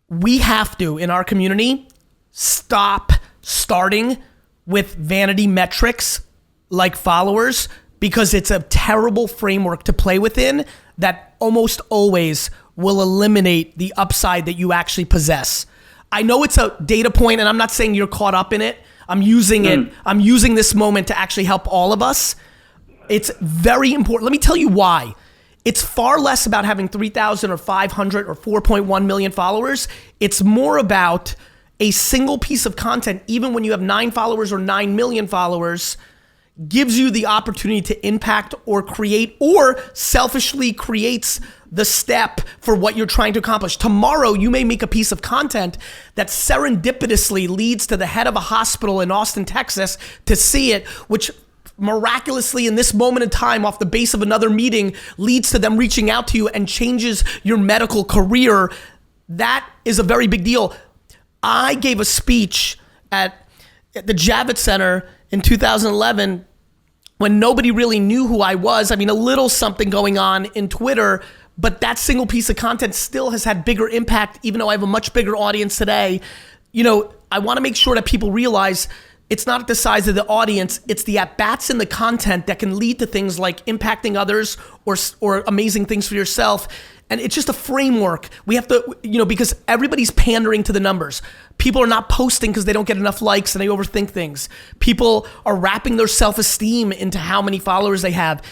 We have to, in our community, stop starting with vanity metrics like followers, because it's a terrible framework to play within that almost always will eliminate the upside that you actually possess. I know it's a data point, and I'm not saying you're caught up in it. I'm using it. I'm using this moment to actually help all of us. It's very important. Let me tell you why. It's far less about having 3,000 or 500 or 4.1 million followers. It's more about a single piece of content, even when you have 9 followers or 9 million followers, gives you the opportunity to impact or create, or selfishly creates the step for what you're trying to accomplish. Tomorrow, you may make a piece of content that serendipitously leads to the head of a hospital in Austin, Texas to see it, which miraculously in this moment in time off the base of another meeting leads to them reaching out to you and changes your medical career. That is a very big deal. I gave a speech at the Javits Center in 2011 when nobody really knew who I was. I mean, a little something going on in Twitter, but that single piece of content still has had bigger impact, even though I have a much bigger audience today. You know, I want to make sure that people realize it's not the size of the audience, it's the at-bats in the content that can lead to things like impacting others or amazing things for yourself. And it's just a framework. We have to, because everybody's pandering to the numbers. People are not posting because they don't get enough likes and they overthink things. People are wrapping their self-esteem into how many followers they have.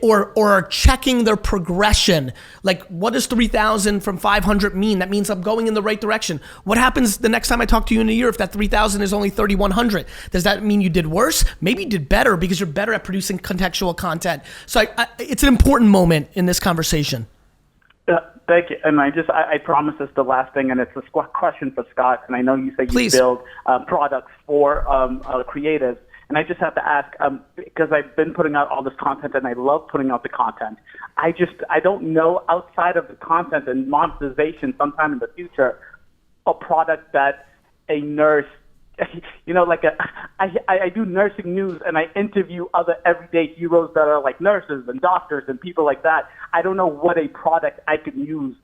Or are checking their progression. Like, what does 3,000 from 500 mean? That means I'm going in the right direction. What happens the next time I talk to you in a year if that 3,000 is only 3,100? Does that mean you did worse? Maybe you did better because you're better at producing contextual content. So it's an important moment in this conversation. Thank you. And I promise this is the last thing, and it's a question for Scott. And I know you say you build products for creatives. And I just have to ask, because I've been putting out all this content and I love putting out the content. I don't know, outside of the content and monetization sometime in the future, a product that a nurse, I do nursing news and I interview other everyday heroes that are like nurses and doctors and people like that. I don't know what a product I could use,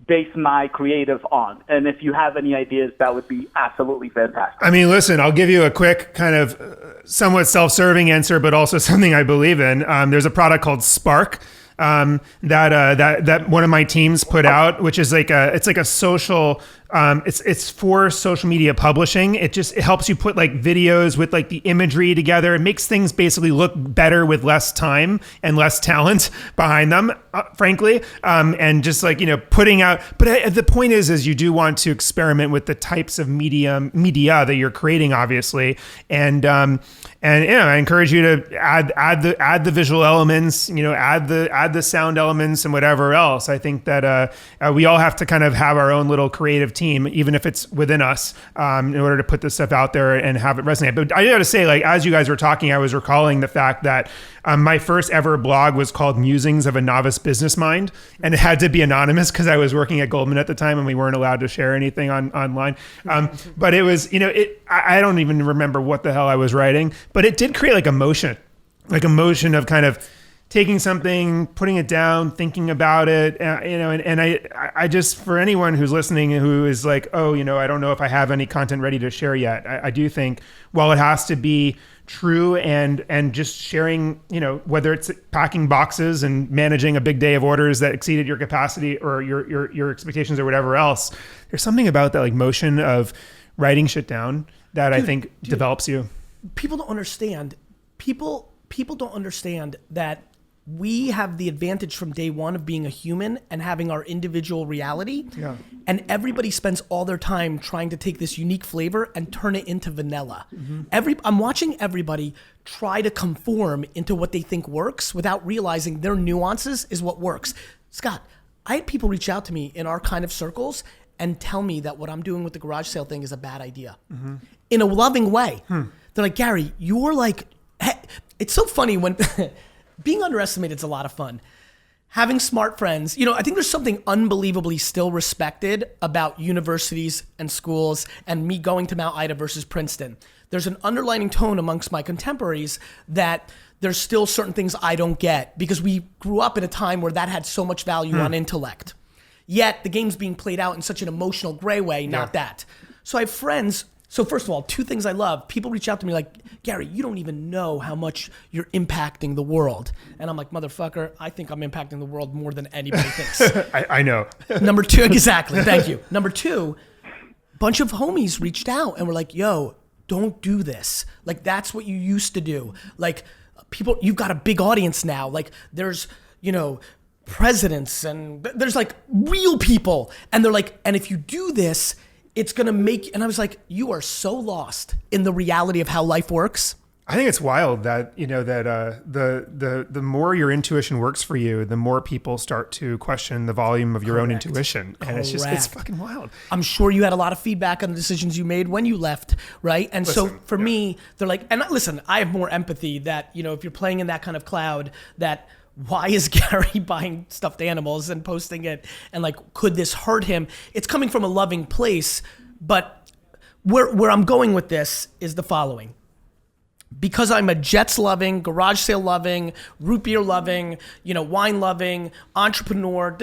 base my creative on. And if you have any ideas, that would be absolutely fantastic. I mean, listen, I'll give you a quick kind of somewhat self-serving answer, but also something I believe in. There's a product called Spark that one of my teams put out, which is it's like a social, it's for social media publishing. It helps you put like videos with like the imagery together. It makes things basically look better with less time and less talent behind them, frankly. And just like, putting out, but the point is you do want to experiment with the types of media that you're creating, obviously. And I encourage you to add the visual elements, add the sound elements and whatever else. I think that we all have to kind of have our own little creative team, even if it's within us, in order to put this stuff out there and have it resonate. But I got to say, like, as you guys were talking, I was recalling the fact that my first ever blog was called Musings of a Novice Business Mind, and it had to be anonymous because I was working at Goldman at the time and we weren't allowed to share anything online. But it was, I don't even remember what the hell I was writing, but it did create like a motion of kind of taking something, putting it down, thinking about it, and I just, for anyone who's listening who is like, oh, I don't know if I have any content ready to share yet. I do think, while it has to be true and just sharing, whether it's packing boxes and managing a big day of orders that exceeded your capacity or your expectations or whatever else, there's something about that like motion of writing shit down that I think develops you. People don't understand. People don't understand that we have the advantage from day one of being a human and having our individual reality. Yeah. And everybody spends all their time trying to take this unique flavor and turn it into vanilla. I'm watching everybody try to conform into what they think works without realizing their nuances is what works. Scott, I had people reach out to me in our kind of circles and tell me that what I'm doing with the garage sale thing is a bad idea. In a loving way. They're like, Gary, you're like, hey, it's so funny when being underestimated is a lot of fun. Having smart friends, I think there's something unbelievably still respected about universities and schools and me going to Mount Ida versus Princeton. There's an underlining tone amongst my contemporaries that there's still certain things I don't get because we grew up in a time where that had so much value on intellect. Yet the game's being played out in such an emotional gray way, not that. So I have friends. So first of all, two things I love. People reach out to me like, Gary, you don't even know how much you're impacting the world. And I'm like, motherfucker, I think I'm impacting the world more than anybody thinks. I know. Number two, exactly. Thank you. Number two, a bunch of homies reached out and were like, yo, don't do this. Like, that's what you used to do. Like, people, you've got a big audience now. Like, there's, presidents and there's like real people. And they're like, and if you do this, it's going to make, and I was like, you are so lost in the reality of how life works. I think it's wild that, the more your intuition works for you, the more people start to question the volume of your own intuition. And it's fucking wild. I'm sure you had a lot of feedback on the decisions you made when you left, right? And so for me, they're like, and listen, I have more empathy that, if you're playing in that kind of cloud, that why is Gary buying stuffed animals and posting it? And like, could this hurt him? It's coming from a loving place, but where I'm going with this is the following. Because I'm a Jets loving, garage sale loving, root beer loving, wine loving, entrepreneur,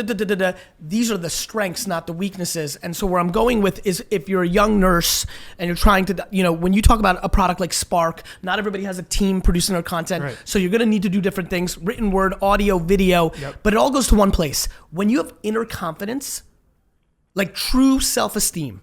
these are the strengths, not the weaknesses. And so where I'm going with is if you're a young nurse and you're trying to, when you talk about a product like Spark, not everybody has a team producing their content. Right. So you're going to need to do different things, written word, audio, video, but it all goes to one place. When you have inner confidence, like true self-esteem,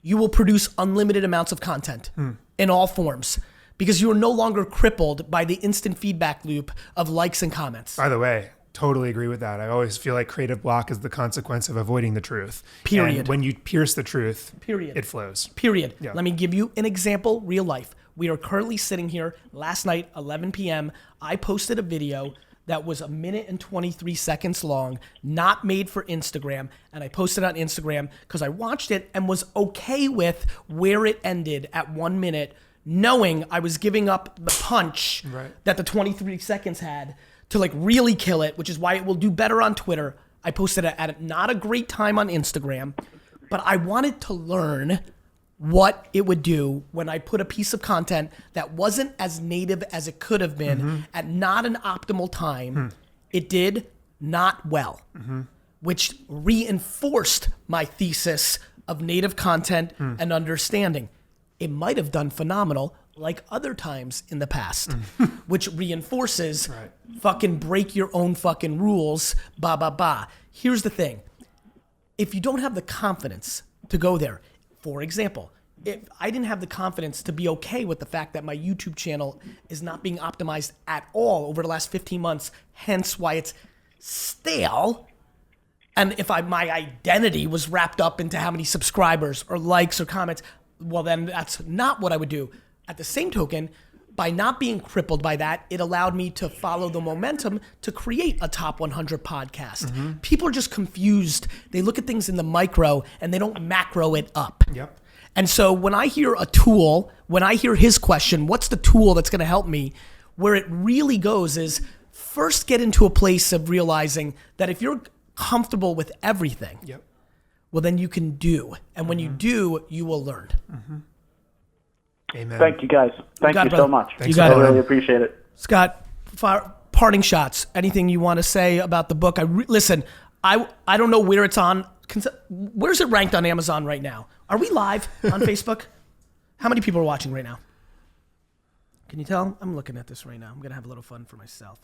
you will produce unlimited amounts of content in all forms. Because you are no longer crippled by the instant feedback loop of likes and comments. By the way, totally agree with that. I always feel like creative block is the consequence of avoiding the truth. Period. And when you pierce the truth, period, it flows. Period. Yeah. Let me give you an example, real life. We are currently sitting here last night, 11 p.m. I posted a video that was 1 minute and 23 seconds long, not made for Instagram. And I posted it on Instagram because I watched it and was okay with where it ended at 1 minute, knowing I was giving up the punch that the 23 seconds had to like really kill it, which is why it will do better on Twitter. I posted it at not a great time on Instagram, but I wanted to learn what it would do when I put a piece of content that wasn't as native as it could have been at not an optimal time. It did not well, which reinforced my thesis of native content and understanding. It might have done phenomenal like other times in the past, which reinforces fucking break your own fucking rules, Here's the thing. If you don't have the confidence to go there, for example, if I didn't have the confidence to be okay with the fact that my YouTube channel is not being optimized at all over the last 15 months, hence why it's stale, and if my identity was wrapped up into how many subscribers or likes or comments, well, then that's not what I would do. At the same token, by not being crippled by that, it allowed me to follow the momentum to create a top 100 podcast. People are just confused. They look at things in the micro and they don't macro it up. And so when I hear a tool, when I hear his question, what's the tool that's going to help me? Where it really goes is first get into a place of realizing that if you're comfortable with everything, well, then you can do. And when you do, you will learn. Amen. Thank you, guys. Thank you so much. You got I it. really appreciate it. Scott, parting shots. Anything you want to say about the book? Listen, I don't know where it's on. Where's it ranked on Amazon right now? Are we live on Facebook? How many people are watching right now? Can you tell? I'm looking at this right now. I'm going to have a little fun for myself.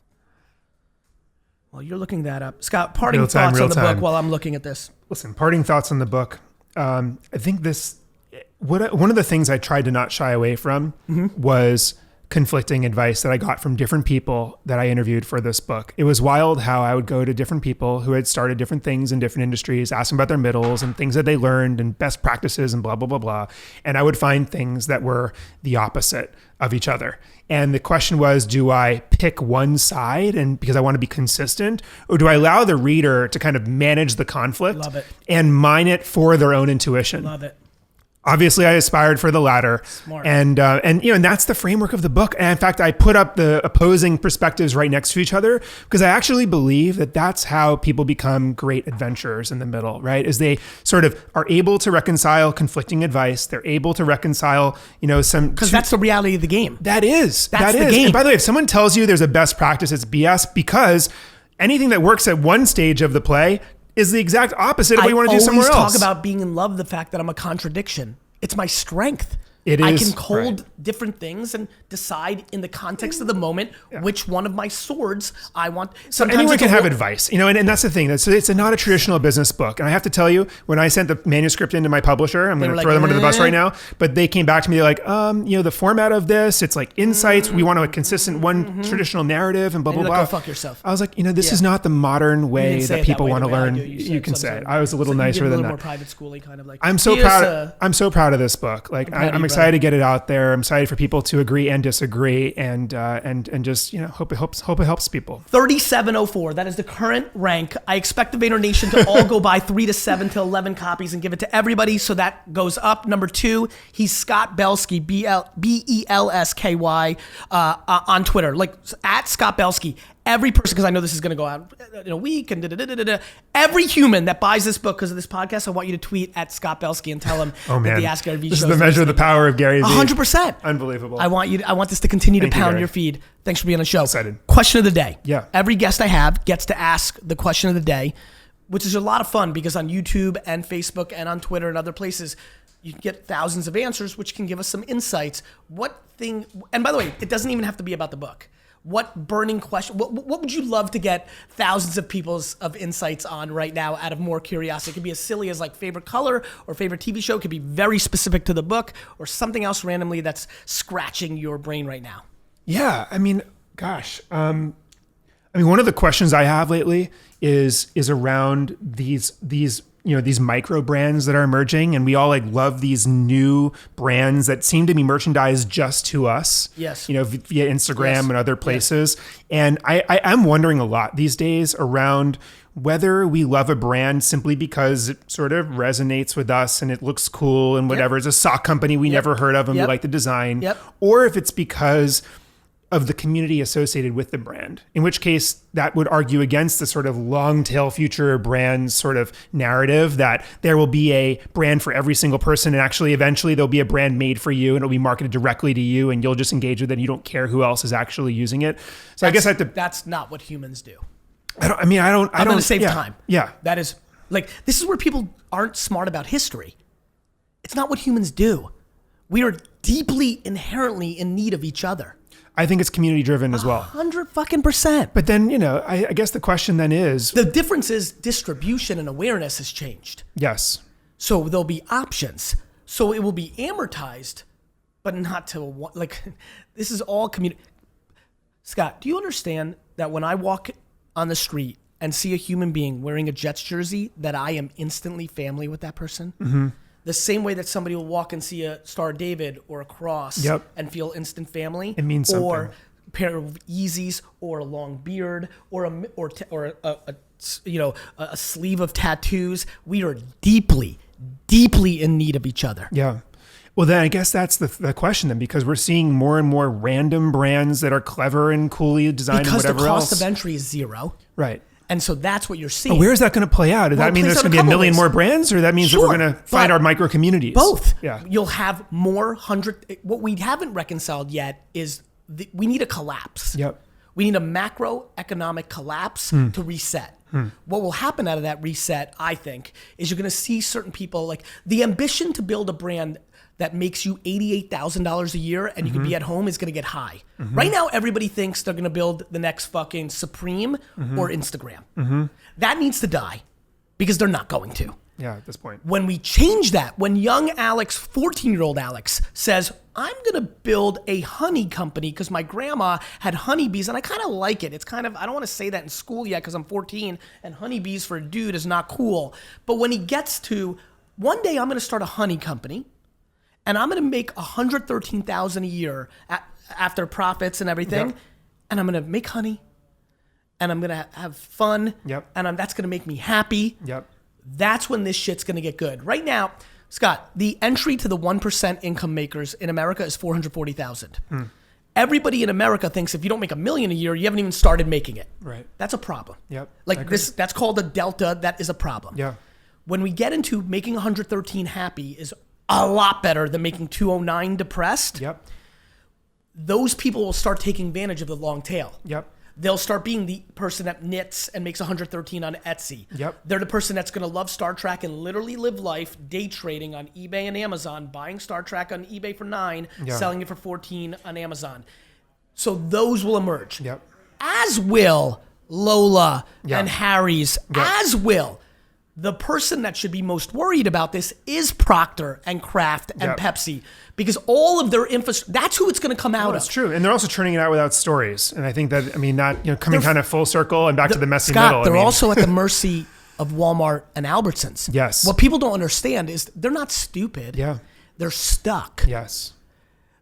While you're looking that up. Scott, parting thoughts on the book while I'm looking at this. Listen, parting thoughts on the book. I think one of the things I tried to not shy away from was conflicting advice that I got from different people that I interviewed for this book. It was wild how I would go to different people who had started different things in different industries, ask them about their middles and things that they learned and best practices and blah, blah, blah, blah. And I would find things that were the opposite of each other. And the question was, do I pick one side and because I want to be consistent, or do I allow the reader to kind of manage the conflict and mine it for their own intuition? Love it. Obviously, I aspired for the latter. Smart. And that's the framework of the book. And in fact, I put up the opposing perspectives right next to each other because I actually believe that that's how people become great adventurers in the middle, right? Is they sort of are able to reconcile conflicting advice. They're able to reconcile, because that's the reality of the game. That is. The game. And by the way, if someone tells you there's a best practice, it's BS, because anything that works at one stage of the play is the exact opposite of what you want to do somewhere else. I always talk about being in love, the fact that I'm a contradiction. It's my strength. It is. I can hold different things and decide in the context of the moment which one of my swords I want. So anyone can have advice, and that's the thing. It's not a traditional business book. And I have to tell you, when I sent the manuscript into my publisher, I'm going to throw them under the bus right now, but they came back to me, they're like, the format of this, it's like insights. We want a consistent traditional narrative and blah, blah, blah. Go fuck yourself. I was like, this is not the modern way that people want to learn. You can say it. I was a little nicer than that. A little more private schooly kind of like. I'm so proud of this book. Like I'm excited to get it out there. I'm excited for people to agree and disagree, and just hope it helps people. 3704. That is the current rank. I expect the Vayner Nation to all go buy 3 to 7 to 11 copies and give it to everybody. So that goes up. Number 2, he's Scott Belsky, Belsky, on Twitter, like at Scott Belsky. Every person, because I know this is going to go out in a week, and every human that buys this book because of this podcast, I want you to tweet at Scott Belsky and tell him that the Ask GaryVee show. This is the measure of the power of GaryVee. 100%. Unbelievable. I want this to continue to pound your feed. Thanks for being on the show. Excited. Question of the day. Yeah. Every guest I have gets to ask the question of the day, which is a lot of fun because on YouTube and Facebook and on Twitter and other places, you can get thousands of answers, which can give us some insights. And by the way, it doesn't even have to be about the book. What burning question, what would you love to get thousands of people's of insights on right now out of more curiosity? It could be as silly as like favorite color or favorite TV show. It could be very specific to the book or something else randomly that's scratching your brain right now. Yeah, gosh. One of the questions I have lately is around these micro brands that are emerging, and we all love these new brands that seem to be merchandised just to us. Yes. Via Instagram and other places. Yes. And I am wondering a lot these days around whether we love a brand simply because it sort of resonates with us and it looks cool and whatever. It's a sock company we never heard of and we like the design. Yep. Or if it's because of the community associated with the brand, in which case that would argue against the sort of long tail future brand sort of narrative that there will be a brand for every single person. And actually, eventually there'll be a brand made for you and it'll be marketed directly to you and you'll just engage with it. And you don't care who else is actually using it. So I guess that's not what humans do. I don't I'm going to save time. Yeah. That is this is where people aren't smart about history. It's not what humans do. We are deeply inherently in need of each other. I think it's community driven as well. 100%. But then, I guess the question then is... The difference is distribution and awareness has changed. Yes. So there'll be options. So it will be amortized, but not to... this is all community... Scott, do you understand that when I walk on the street and see a human being wearing a Jets jersey, that I am instantly family with that person? Mm-hmm. The same way that somebody will walk and see a Star of David or a cross and feel instant family. It means something. Or a pair of Yeezys or a long beard or a sleeve of tattoos. We are deeply, deeply in need of each other. Yeah. Well, then I guess that's the question then, because we're seeing more and more random brands that are clever and coolly designed and whatever else. Because the cost of entry is zero. Right. And so that's what you're seeing. But where is that going to play out? Does that mean there's going to be a million more brands, or that means that we're going to find our micro communities? Both. Yeah. You'll have more What we haven't reconciled yet is we need a collapse. Yep. We need a macroeconomic collapse to reset. What will happen out of that reset, I think, is you're going to see certain people, like the ambition to build a brand that makes you $88,000 a year and you can be at home is going to get high. Right now, everybody thinks they're going to build the next fucking Supreme or Instagram. That needs to die because they're not going to. Yeah, at this point. When we change that, when young Alex, 14-year-old Alex says, I'm going to build a honey company because my grandma had honeybees and I kind of like it. It's kind of, I don't want to say that in school yet because I'm 14 and honeybees for a dude is not cool. But when he gets to, one day I'm going to start a honey company and I'm going to make $113,000 a year after profits and everything. Yep. And I'm going to make honey and I'm going to have fun. Yep. And that's going to make me happy. Yep. That's when this shit's going to get good. Right now, Scott, the entry to the 1% income makers in America is 440,000. Everybody in America thinks if you don't make $1 million a year, you haven't even started making it. Right. That's a problem. Yep. Like this, that's called a delta. That is a problem. Yeah. When we get into making 113 happy is a lot better than making 209 depressed. Yep. Those people will start taking advantage of the long tail. Yep. They'll start being the person that knits and makes 113 on Etsy. Yep. They're the person that's going to love Star Trek and literally live life day trading on eBay and Amazon, buying Star Trek on eBay for $9, selling it for $14 on Amazon. So those will emerge. Yep. As will Lola and Harry's. Yep. As will. The person that should be most worried about this is Procter and Kraft and Pepsi because all of their infrastructure, that's who it's going to come out of. That's true. And they're also churning it out without stories. And I think that, I mean, not, coming kind of full circle and back to the messy Scott, middle. they're also at the mercy of Walmart and Albertsons. Yes. What people don't understand is they're not stupid. Yeah. They're stuck. Yes.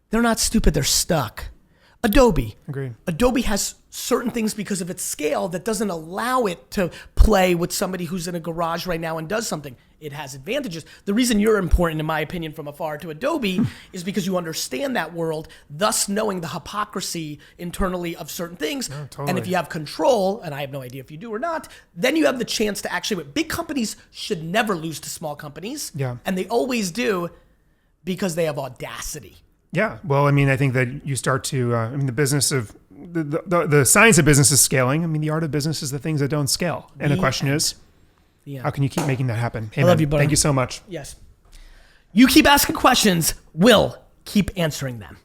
They're not stupid. They're stuck. Adobe. Agreed. Adobe has certain things because of its scale that doesn't allow it to play with somebody who's in a garage right now and does something. It has advantages. The reason you're important, in my opinion, from afar to Adobe is because you understand that world, thus knowing the hypocrisy internally of certain things. No, totally. And if you have control, and I have no idea if you do or not, then you have the chance to actually, big companies should never lose to small companies. Yeah. And they always do because they have audacity. Yeah. Well, I mean, I think that you start to, the business of, the science of business is scaling. I mean, the art of business is the things that don't scale. And the question is, how can you keep making that happen? Hey, I love you, buddy. Thank you so much. Yes. You keep asking questions, we'll keep answering them.